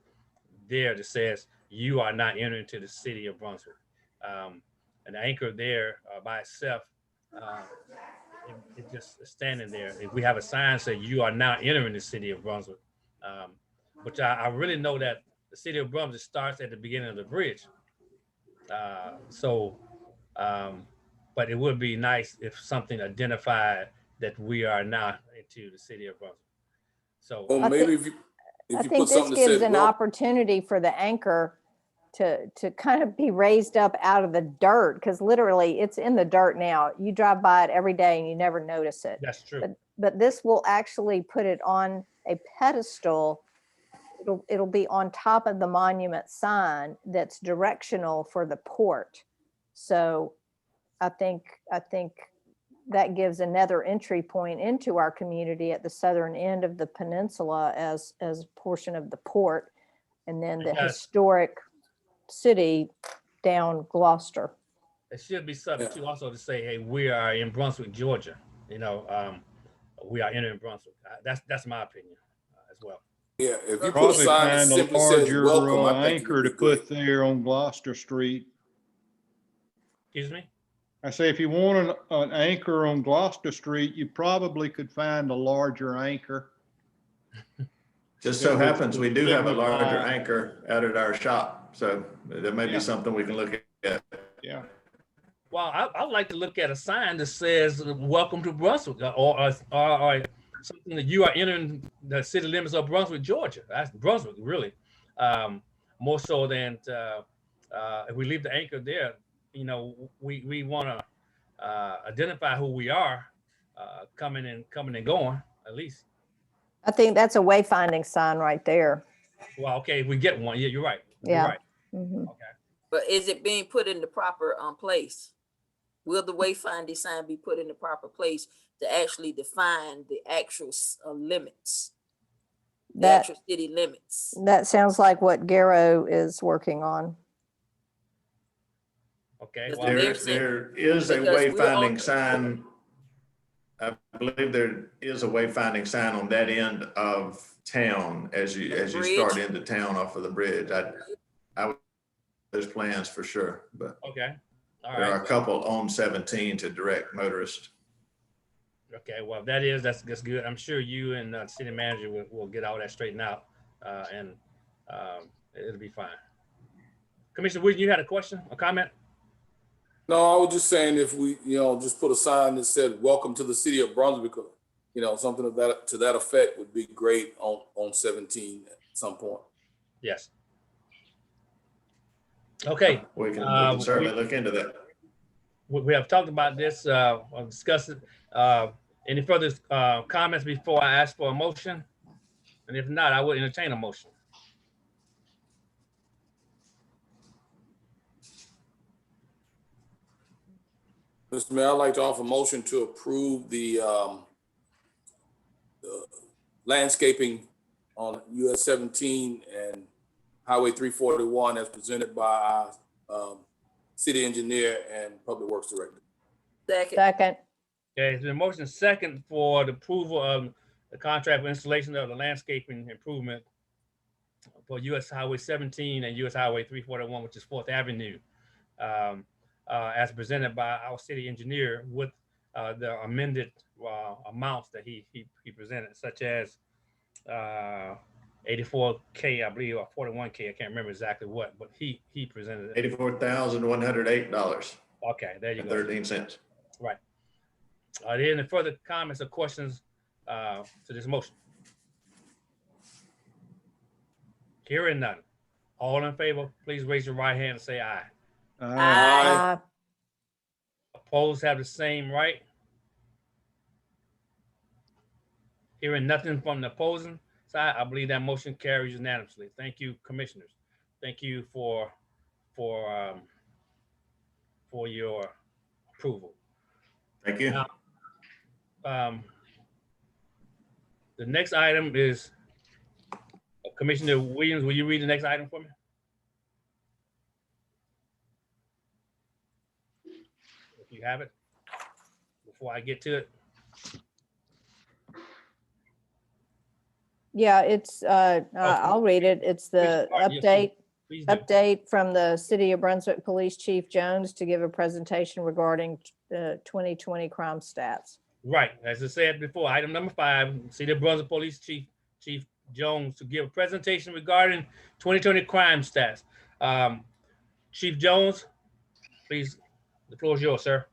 there that says you are not entering into the city of Brunswick. An anchor there by itself, it just is standing there. If we have a sign saying you are not entering the city of Brunswick, which I really know that the city of Brunswick starts at the beginning of the bridge. But it would be nice if something identified that we are now into the city of Brunswick. So Well, maybe if you I put think this something that gives says, an well, opportunity for the anchor to kind of be raised up out of the dirt, because literally it's in the dirt now. You drive by it every day and you never notice it. that's true. But this will actually put it on a pedestal. It'll be on top of the monument sign that's directional for the port. So I think that gives another entry point into our community at the southern end of the peninsula as a portion of the port, and then the historic city down Gloucester. It should be something too also to say, hey, we are in Brunswick, Georgia. We are entering Brunswick. That's my opinion as well. yeah, if you put a Probably sign that find a simply says larger welcome, I think it anchor would to be good. put there on Gloucester Street. Excuse me? I say, if you want an anchor on Gloucester Street, you probably could find a larger anchor. Just so happens we do have a larger anchor out at our shop, so that may be something we can look at. Yeah. Well, I'd like to look at a sign that says "Welcome to Brunswick," or something that you are entering the city limits of Brunswick, Georgia. That's Brunswick, really. More so than if we leave the anchor there, we want to identify who we are, coming and going at least. I think that's a wayfinding sign right there. Well, okay, if we get one, yeah, you're right. Yeah. You're right. Mhm. Okay. But is it being put in the proper place? Will the wayfinding sign be put in the proper place to actually define the actual limits? The actual city limits? That sounds like what Garrow is working on. Okay. Because Well, There is a because we're wayfinding on- sign. I believe there is a wayfinding sign on that end of town as you start bridge? into town off of the bridge. I would those plans for sure, but okay. All there are right. a couple on 17 to direct motorists. Okay. Well, that's good. I'm sure you and the city manager will get all that straightened out, and it'll be fine. Commissioner Williams, you had a question, a comment? No, I was just saying if we, just put a sign that said, "Welcome to the city of Brunswick," something of that to that effect would be great on 17 at some point. Yes. Okay. We can certainly look into that. We have talked about this, or discussed it. Any further comments before I ask for a motion? And if not, I will entertain a motion. Mr. Mayor, I'd like to offer a motion to approve the landscaping on US 17 and Highway 341 as presented by our city engineer and public works director. Second. Second. Okay, it's been motion second for the approval of the contract for installation of the landscaping improvement for US Highway 17 and US Highway 341, which is 4th Avenue, as presented by our city engineer with the amended amounts that he presented, such as 84K, I believe, or 41K. I can't remember exactly what, but he presented it. $84,108. Okay, there you go. 13 cents. Right. Are there any further comments or questions to this motion? Hearing none. All in favor, please raise your right hand and say aye. Aye. Opposed have the same right. Hearing nothing from the opposing side, I believe that motion carries unanimously. Thank you, commissioners. Thank you for your approval. Thank you. Now, the next item is Commissioner Williams. Will you read the next item for me? If you have it, before I get to it. Yeah, it's, I'll read it. It's the update. Please do. Update from the City of Brunswick Police Chief Jones to give a presentation regarding the 2020 crime stats. Right, as I said before, item number 5, City of Brunswick Police Chief Jones to give a presentation regarding 2020 crime stats. Chief Jones, please, the floor is yours, sir.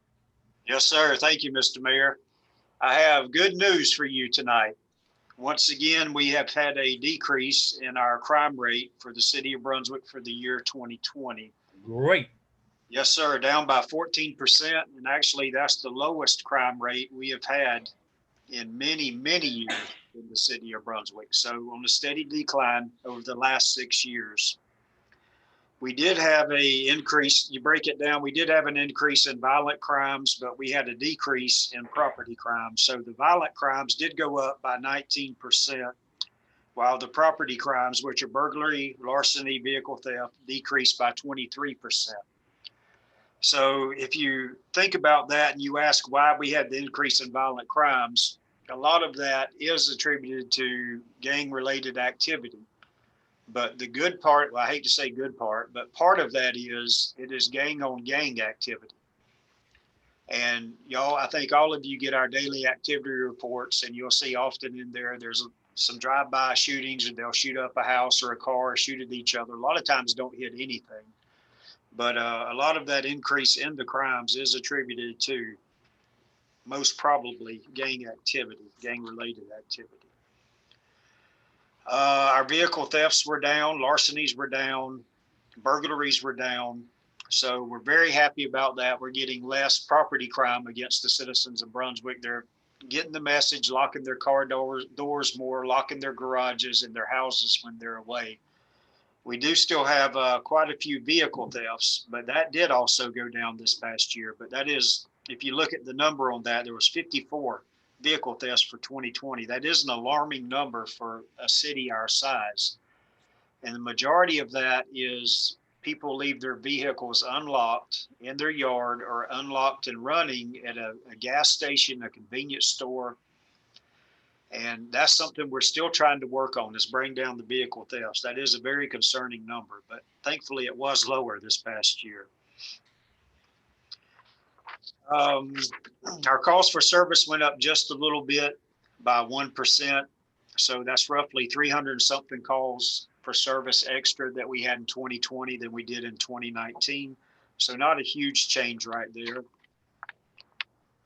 Yes, sir. Thank you, Mr. Mayor. I have good news for you tonight. Once again, we have had a decrease in our crime rate for the City of Brunswick for the year 2020. Great. Yes, sir. Down by 14%. And actually, that's the lowest crime rate we have had in many, many years in the City of Brunswick. So on a steady decline over the last 6 years. We did have a increase, you break it down, we did have an increase in violent crimes, but we had a decrease in property crimes. So the violent crimes did go up by 19%, while the property crimes, which are burglary, larceny, vehicle theft, decreased by 23%. So if you think about that and you ask why we had the increase in violent crimes, a lot of that is attributed to gang-related activity. But the good part, well, I hate to say good part, but part of that is it is gang on gang activity. And y'all, I think all of you get our daily activity reports, and you'll see often in there's some drive-by shootings, and they'll shoot up a house or a car or shoot at each other. A lot of times don't hit anything. But a lot of that increase in the crimes is attributed to most probably gang activity, gang-related activity. Our vehicle thefts were down, larcenies were down, burglaries were down. So we're very happy about that. We're getting less property crime against the citizens of Brunswick. They're getting the message, locking their car doors more, locking their garages and their houses when they're away. We do still have quite a few vehicle thefts, but that did also go down this past year. But that is, if you look at the number on that, there was 54 vehicle thefts for 2020. That is an alarming number for a city our size. And the majority of that is people leave their vehicles unlocked in their yard or unlocked and running at a gas station, a convenience store. And that's something we're still trying to work on, is bring down the vehicle thefts. That is a very concerning number, but thankfully it was lower this past year. Our calls for service went up just a little bit by 1%. So that's roughly 300 something calls for service extra that we had in 2020 than we did in 2019. So not a huge change right there.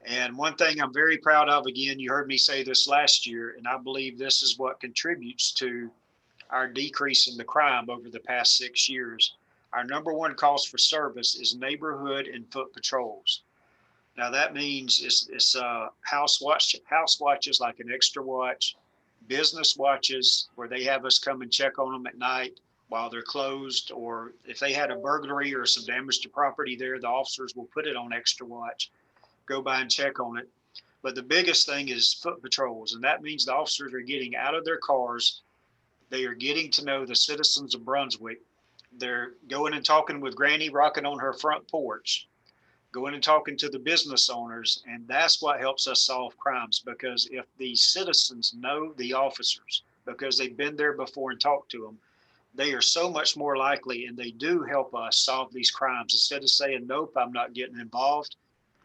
And one thing I'm very proud of, again, you heard me say this last year, and I believe this is what contributes to our decrease in the crime over the past 6 years. Our number one cause for service is neighborhood and foot patrols. Now that means it's house watches like an extra watch, business watches where they have us come and check on them at night while they're closed, or if they had a burglary or some damage to property there, the officers will put it on extra watch, go by and check on it. But the biggest thing is foot patrols, and that means the officers are getting out of their cars. They are getting to know the citizens of Brunswick. They're going and talking with Granny rocking on her front porch, going and talking to the business owners. And that's what helps us solve crimes, because if the citizens know the officers, because they've been there before and talked to them, they are so much more likely, and they do help us solve these crimes. Instead of saying, nope, I'm not getting involved,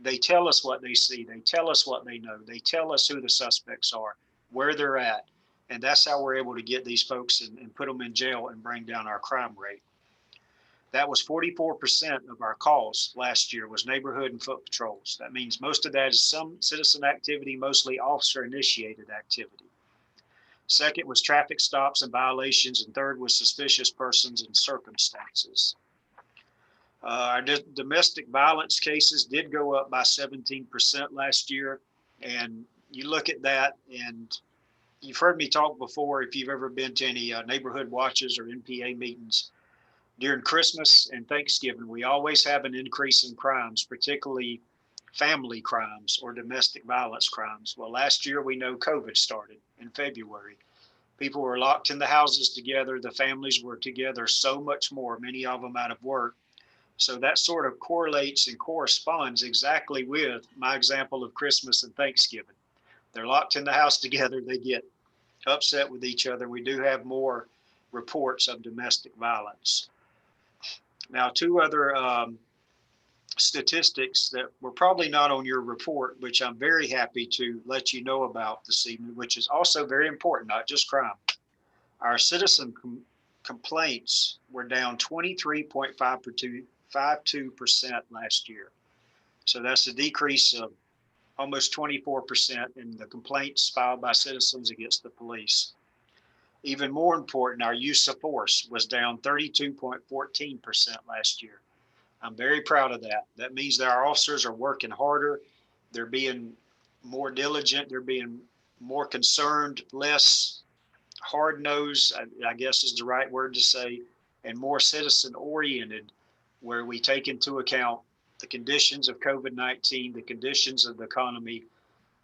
they tell us what they see. They tell us what they know. They tell us who the suspects are, where they're at. And that's how we're able to get these folks and put them in jail and bring down our crime rate. That was 44% of our calls last year was neighborhood and foot patrols. That means most of that is some citizen activity, mostly officer initiated activity. Second was traffic stops and violations. And third was suspicious persons and circumstances. Our domestic violence cases did go up by 17% last year. And you look at that, and you've heard me talk before, if you've ever been to any neighborhood watches or NPA meetings, during Christmas and Thanksgiving, we always have an increase in crimes, particularly family crimes or domestic violence crimes. Well, last year, we know COVID started in February. People were locked in the houses together. The families were together so much more, many of them out of work. So that sort of correlates and corresponds exactly with my example of Christmas and Thanksgiving. They're locked in the house together. They get upset with each other. We do have more reports of domestic violence. Now, two other statistics that were probably not on your report, which I'm very happy to let you know about this evening, which is also very important, not just crime. Our citizen complaints were down 23.52% last year. So that's a decrease of almost 24% in the complaints filed by citizens against the police. Even more important, our use of force was down 32.14% last year. I'm very proud of that. That means that our officers are working harder. They're being more diligent. They're being more concerned, less hard-nosed, I guess is the right word to say, and more citizen-oriented, where we take into account the conditions of COVID-19, the conditions of the economy,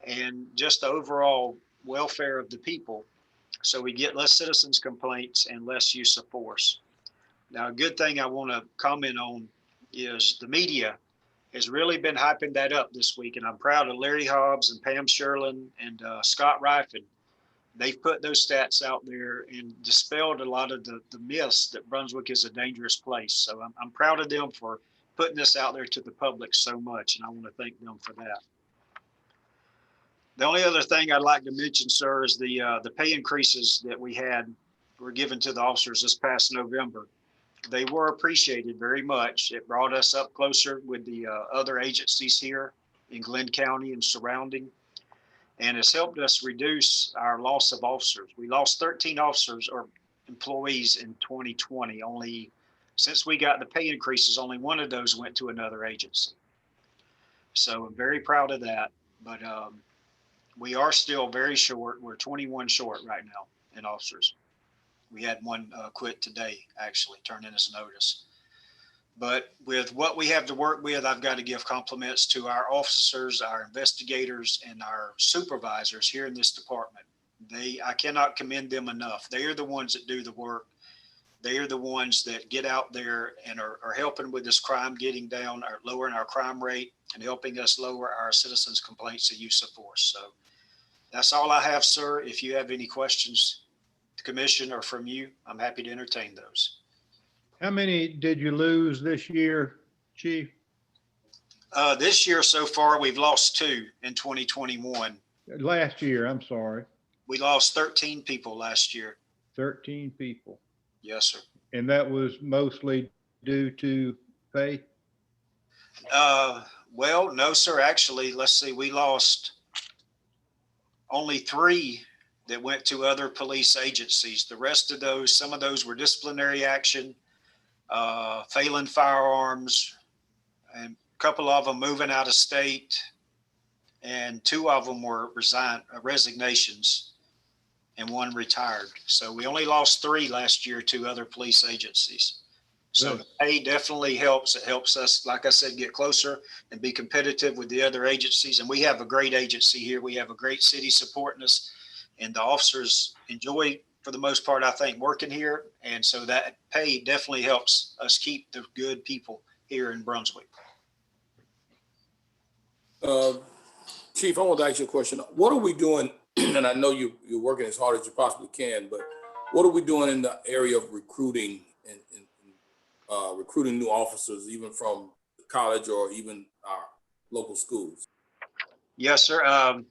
and just the overall welfare of the people. So we get less citizens complaints and less use of force. Now, a good thing I want to comment on is the media has really been hyping that up this week. And I'm proud of Larry Hobbs and Pam Sherlin and Scott Rifen. They've put those stats out there and dispelled a lot of the myths that Brunswick is a dangerous place. So I'm proud of them for putting this out there to the public so much. And I want to thank them for that. The only other thing I'd like to mention, sir, is the pay increases that were given to the officers this past November. They were appreciated very much. It brought us up closer with the other agencies here in Glenn County and surrounding, and it's helped us reduce our loss of officers. We lost 13 officers or employees in 2020. Only since we got the pay increases, only one of those went to another agency. So I'm very proud of that. But we are still very short. We're 21 short right now in officers. We had one quit today, actually, turn in his notice. But with what we have to work with, I've got to give compliments to our officers, our investigators, and our supervisors here in this department. I cannot commend them enough. They are the ones that do the work. They are the ones that get out there and are helping with this crime getting down, or lowering our crime rate, and helping us lower our citizens' complaints of use of force. So that's all I have, sir. If you have any questions, the commission or from you, I'm happy to entertain those. How many did you lose this year, Chief? This year so far, we've lost 2 in 2021. Last year, I'm sorry. We lost 13 people last year. 13 people. Yes, sir. And that was mostly due to pay? Well, no, sir. Actually, let's see, we lost only 3 that went to other police agencies. The rest of those, some of those were disciplinary action, failing firearms, and a couple of them moving out of state, and 2 of them were resignations, and 1 retired. So we only lost 3 last year to other police agencies. So Good. the pay definitely helps. It helps us, like I said, get closer and be competitive with the other agencies. And we have a great agency here. We have a great city supporting us, and the officers enjoy, for the most part, I think, working here. And so that pay definitely helps us keep the good people here in Brunswick. Chief, I want to ask you a question. What are we doing? And I know you're working as hard as you possibly can, but what are we doing in the area of recruiting and recruiting new officers, even from college or even our local schools? Yes, sir.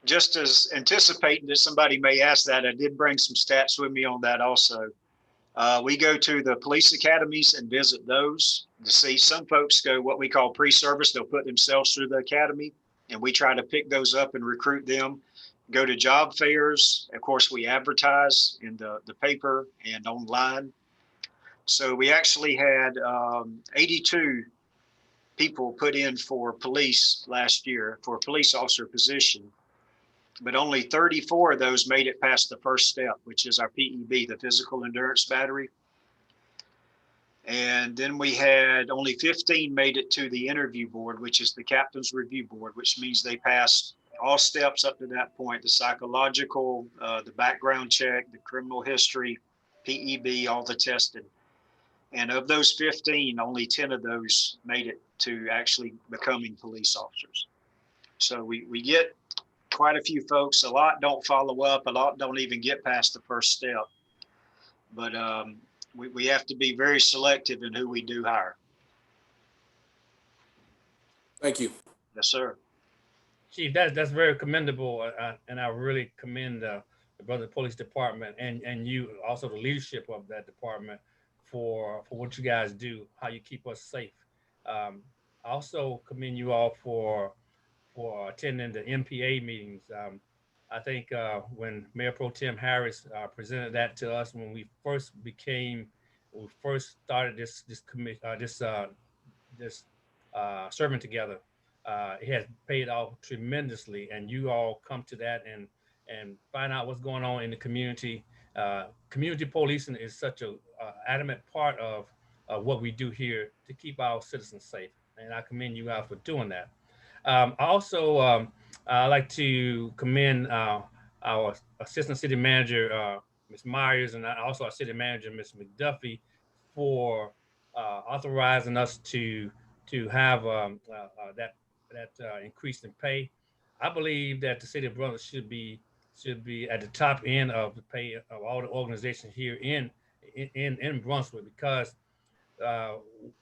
Just as anticipating that somebody may ask that, I did bring some stats with me on that also. We go to the police academies and visit those to see. Some folks go what we call pre-service. They'll put themselves through the academy, and we try to pick those up and recruit them. Go to job fairs. Of course, we advertise in the paper and online. So we actually had 82 people put in for police last year for a police officer position, but only 34 of those made it past the first step, which is our PEB, the physical endurance battery. And then we had only 15 made it to the interview board, which is the captain's review board, which means they passed all steps up to that point, the psychological, the background check, the criminal history, PEB, all the testing. And of those 15, only 10 of those made it to actually becoming police officers. So we get quite a few folks. A lot don't follow up. A lot don't even get past the first step. But we have to be very selective in who we do hire. Thank you. Yes, sir. Chief, that's very commendable, and I really commend the Brunswick Police Department and you, also the leadership of that department, for what you guys do, how you keep us safe. I also commend you all for attending the MPA meetings. I think when Mayor Pro Tem Harris presented that to us when we first started this serving together, it has paid off tremendously, and you all come to that and find out what's going on in the community. Community policing is such a adamant part of what we do here to keep our citizens safe, and I commend you guys for doing that. I'd like to commend our Assistant City Manager, Ms. Myers, and also our City Manager, Ms. McDuffie, for authorizing us to have that increase in pay. I believe that the City of Brunswick should be at the top end of the pay of all the organizations here in Brunswick, because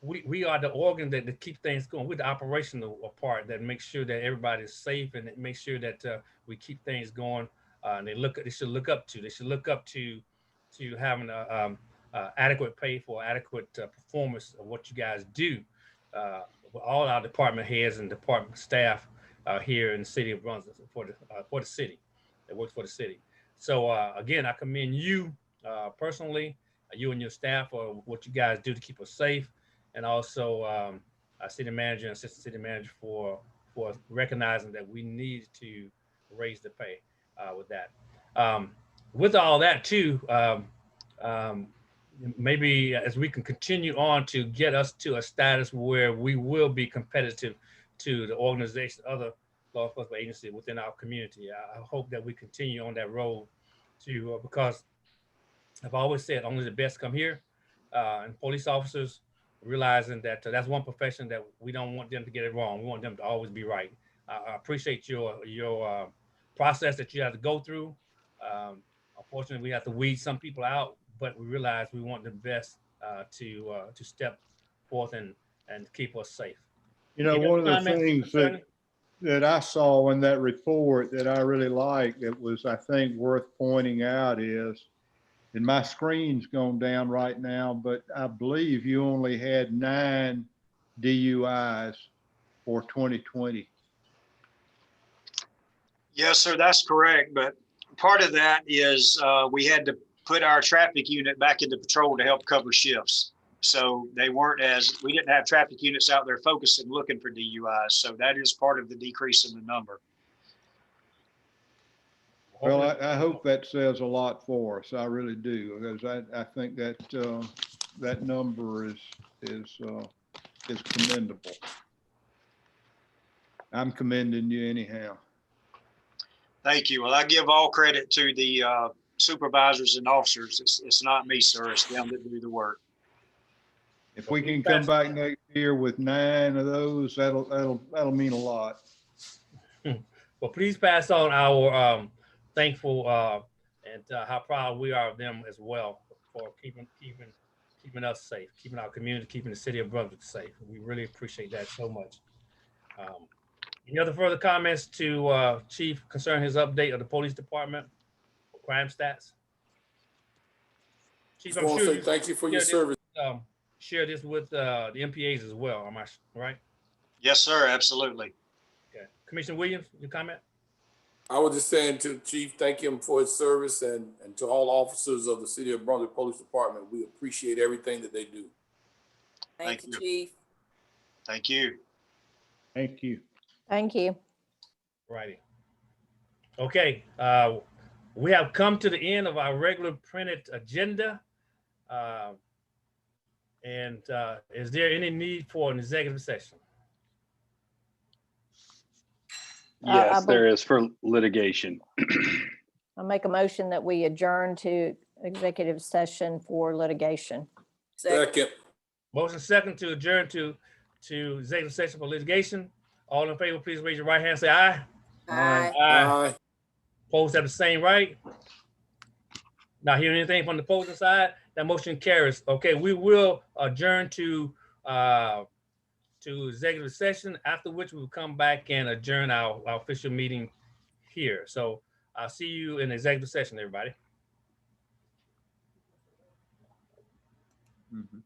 we are the organ that keeps things going. We're the operational part that makes sure that everybody is safe, and it makes sure that we keep things going. And they should look up to having adequate pay for adequate performance of what you guys do. All our department heads and department staff here in the city of Brunswick for the city that works for the city. So again, I commend you personally, you and your staff, for what you guys do to keep us safe, and also our city manager and assistant city manager for recognizing that we need to raise the pay with that. With all that too, maybe as we can continue on to get us to a status where we will be competitive to the organization, other law enforcement agencies within our community. I hope that we continue on that road to because I've always said only the best come here, and police officers realizing that that's one profession that we don't want them to get it wrong. We want them to always be right. I appreciate your process that you have to go through. Unfortunately, we have to weed some people out, but we realize we want the best to step forth and keep us safe. You know, one of the things that I saw in that report that I really liked, that was, I think, worth pointing out is And my screen's gone down right now, but I believe you only had 9 DUIs for 2020. Yes, sir, that's correct. But part of that is we had to put our traffic unit back into patrol to help cover shifts. So they weren't we didn't have traffic units out there focusing, looking for DUIs. So that is part of the decrease in the number. Well, I hope that says a lot for us. I really do, because I think that that number is commendable. I'm commending you anyhow. Thank you. Well, I give all credit to the supervisors and officers. It's not me, sir. It's them that do the work. If we can come back next year with 9 of those, that'll mean a lot. Well, please pass on our thankful and how proud we are of them as well for keeping us safe, keeping our community, keeping the city of Brunswick safe. We really appreciate that so much. Any other further comments to Chief concerning his update of the police department crime stats? Chief, I'm sure thank you for your service. Share this with the MPAs as well. Am I right? Yes, sir. Absolutely. Okay. Commissioner Williams, your comment? I was just saying to the chief, thank him for his service, and to all officers of the City of Brunswick Police Department. We appreciate everything that they do. Thank you, Chief. Thank you. Thank you. Thank you. Righty. Okay. We have come to the end of our regular printed agenda. And is there any need for an executive session? Yes, there is for litigation. I'll make a motion that we adjourn to executive session for litigation. Second. Motion second to adjourn to executive session for litigation. All in favor, please raise your right hand. Say aye. Aye. Aye. Opposed have the same right. Not hearing anything from the opposing side, that motion carries. Okay, we will adjourn to executive session, after which we will come back and adjourn our official meeting here. So I'll see you in executive session, everybody. Mhm.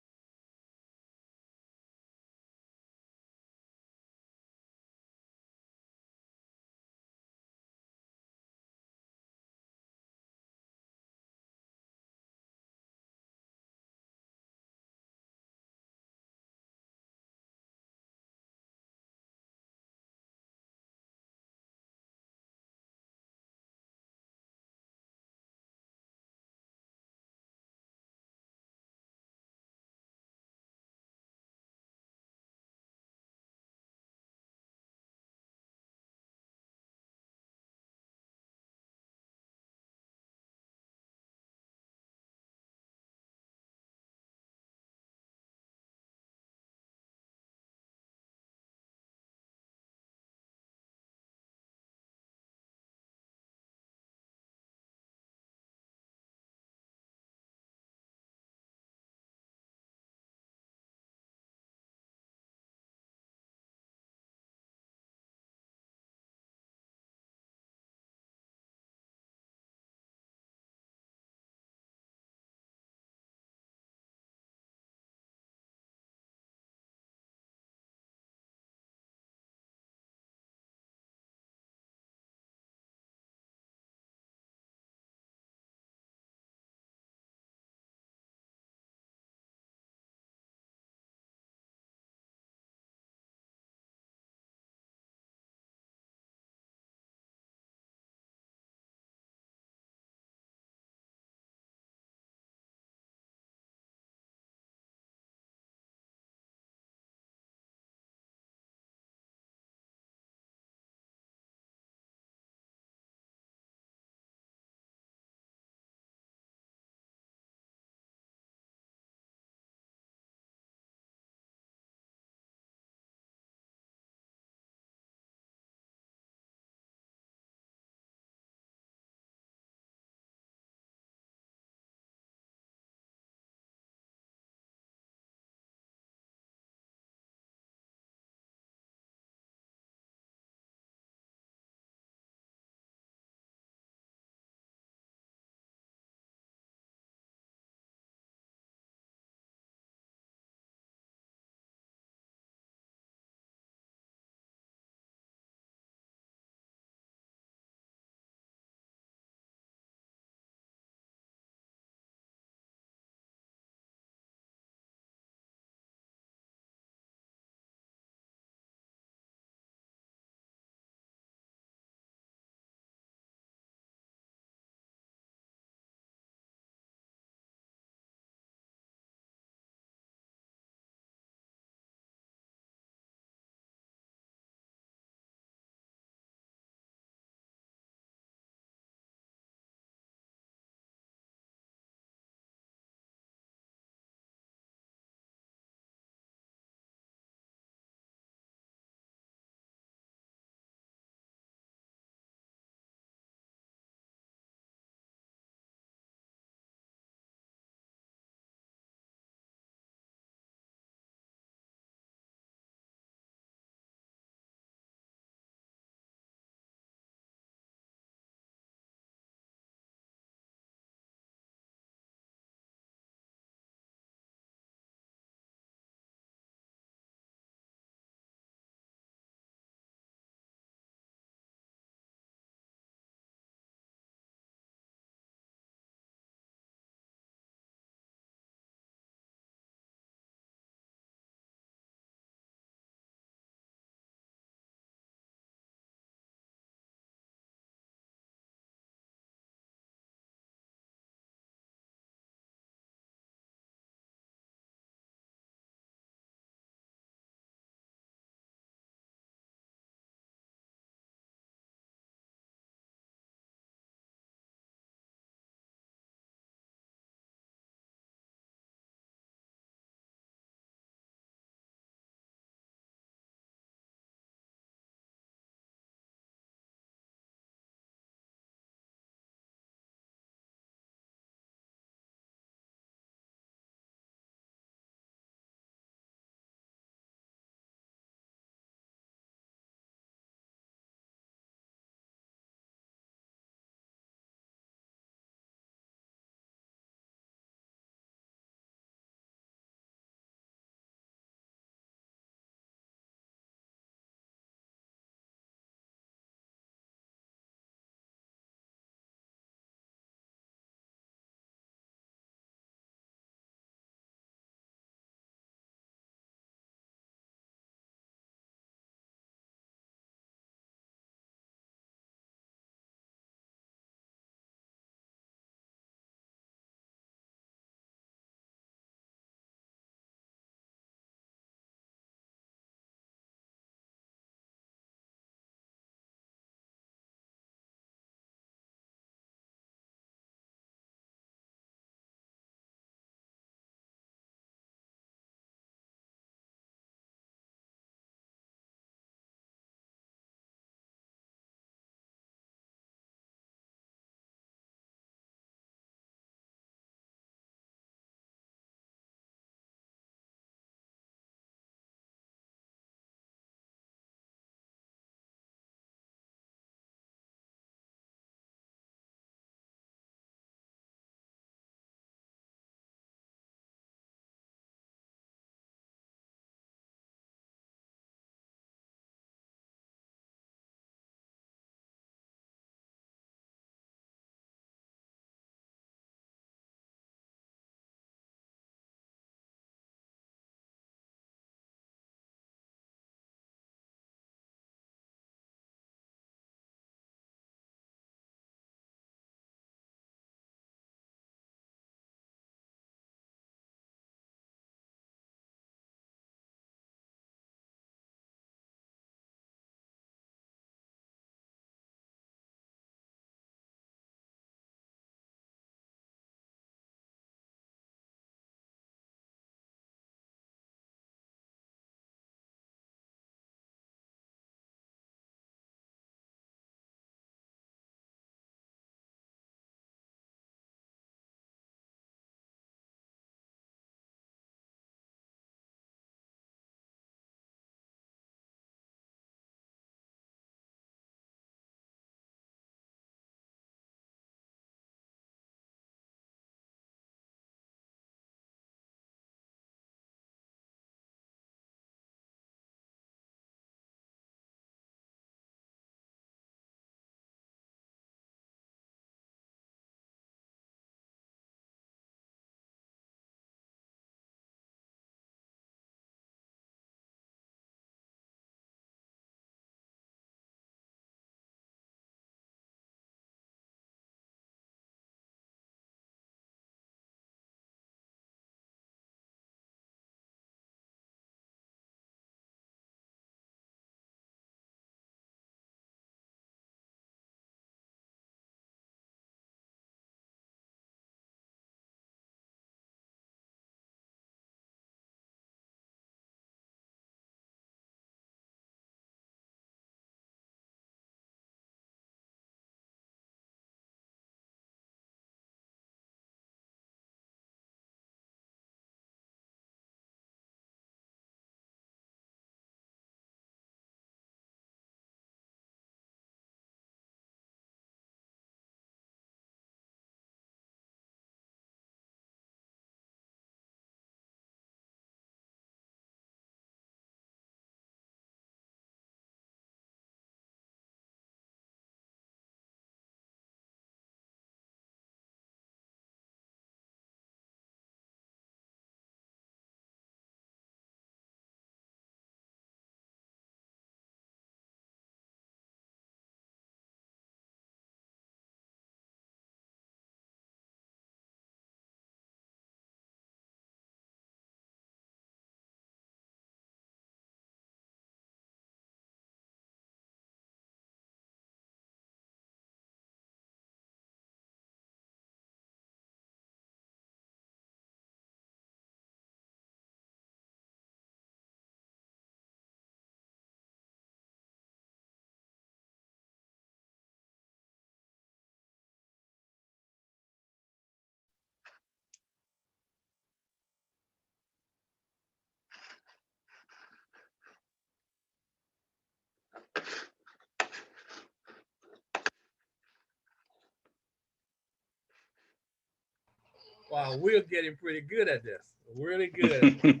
Wow, we're getting pretty good at this. Really good. I'm trying to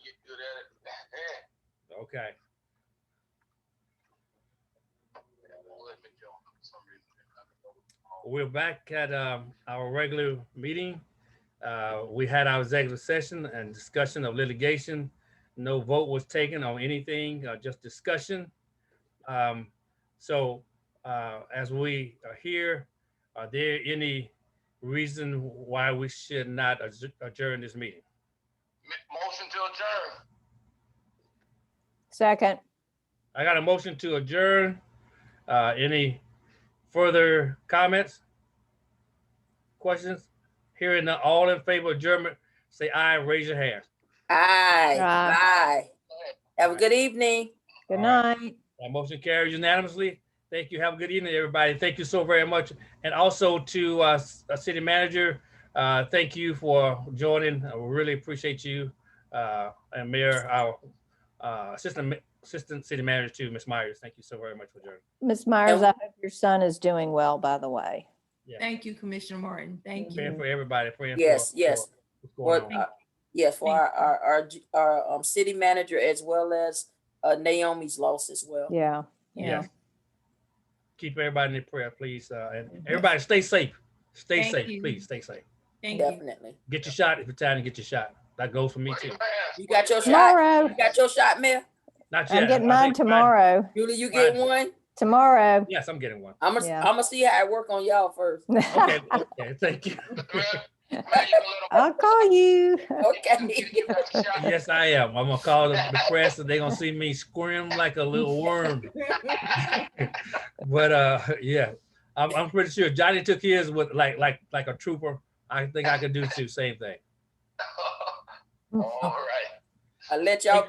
get good at it. Okay. We're back at our regular meeting. We had our executive session and discussion of litigation. No vote was taken on anything, just discussion. So as we are here, are there any reason why we should not adjourn this meeting? Motion to adjourn. Second. I got a motion to adjourn. Any further comments? Questions? Hearing none, all in favor of adjournment, say aye, raise your hand. Aye, Aye. aye. Have a good evening. Good All right. night. That motion carries unanimously. Thank you. Have a good evening, everybody. Thank you so very much. And also to City Manager, thank you for joining. I really appreciate you. And Mayor, our Assistant City Manager too, Ms. Myers. Thank you so very much for joining. Ms. Myers, I hope your son is doing well, by the way. Yeah. Thank you, Commissioner Martin. Thank Praying you. for everybody. Praying Yes, for yes. what's going For, on. yes, for Thank our city manager as well as Naomi's loss as well. Yeah. Yeah. Keep everybody in their prayer, please. And everybody stay safe. Stay Thank safe, you. please. Stay safe. Thank you. Definitely. Get your shot if it's time to get your shot. That goes for me too. You got your shot? Tomorrow. You got your shot, Mayor? Not yet. I'm getting I mine think tomorrow. Julie, you get one? Tomorrow. Yes, I'm getting one. I'm gonna see how it work on y'all first. Okay, okay, thank you. I'll call you. Okay. Yes, I am. I'm gonna call the press and they're gonna see me squirm like a little worm. But yeah, I'm pretty sure Johnny took his with like a trooper. I think I could do too. Same thing. All right. I'll let y'all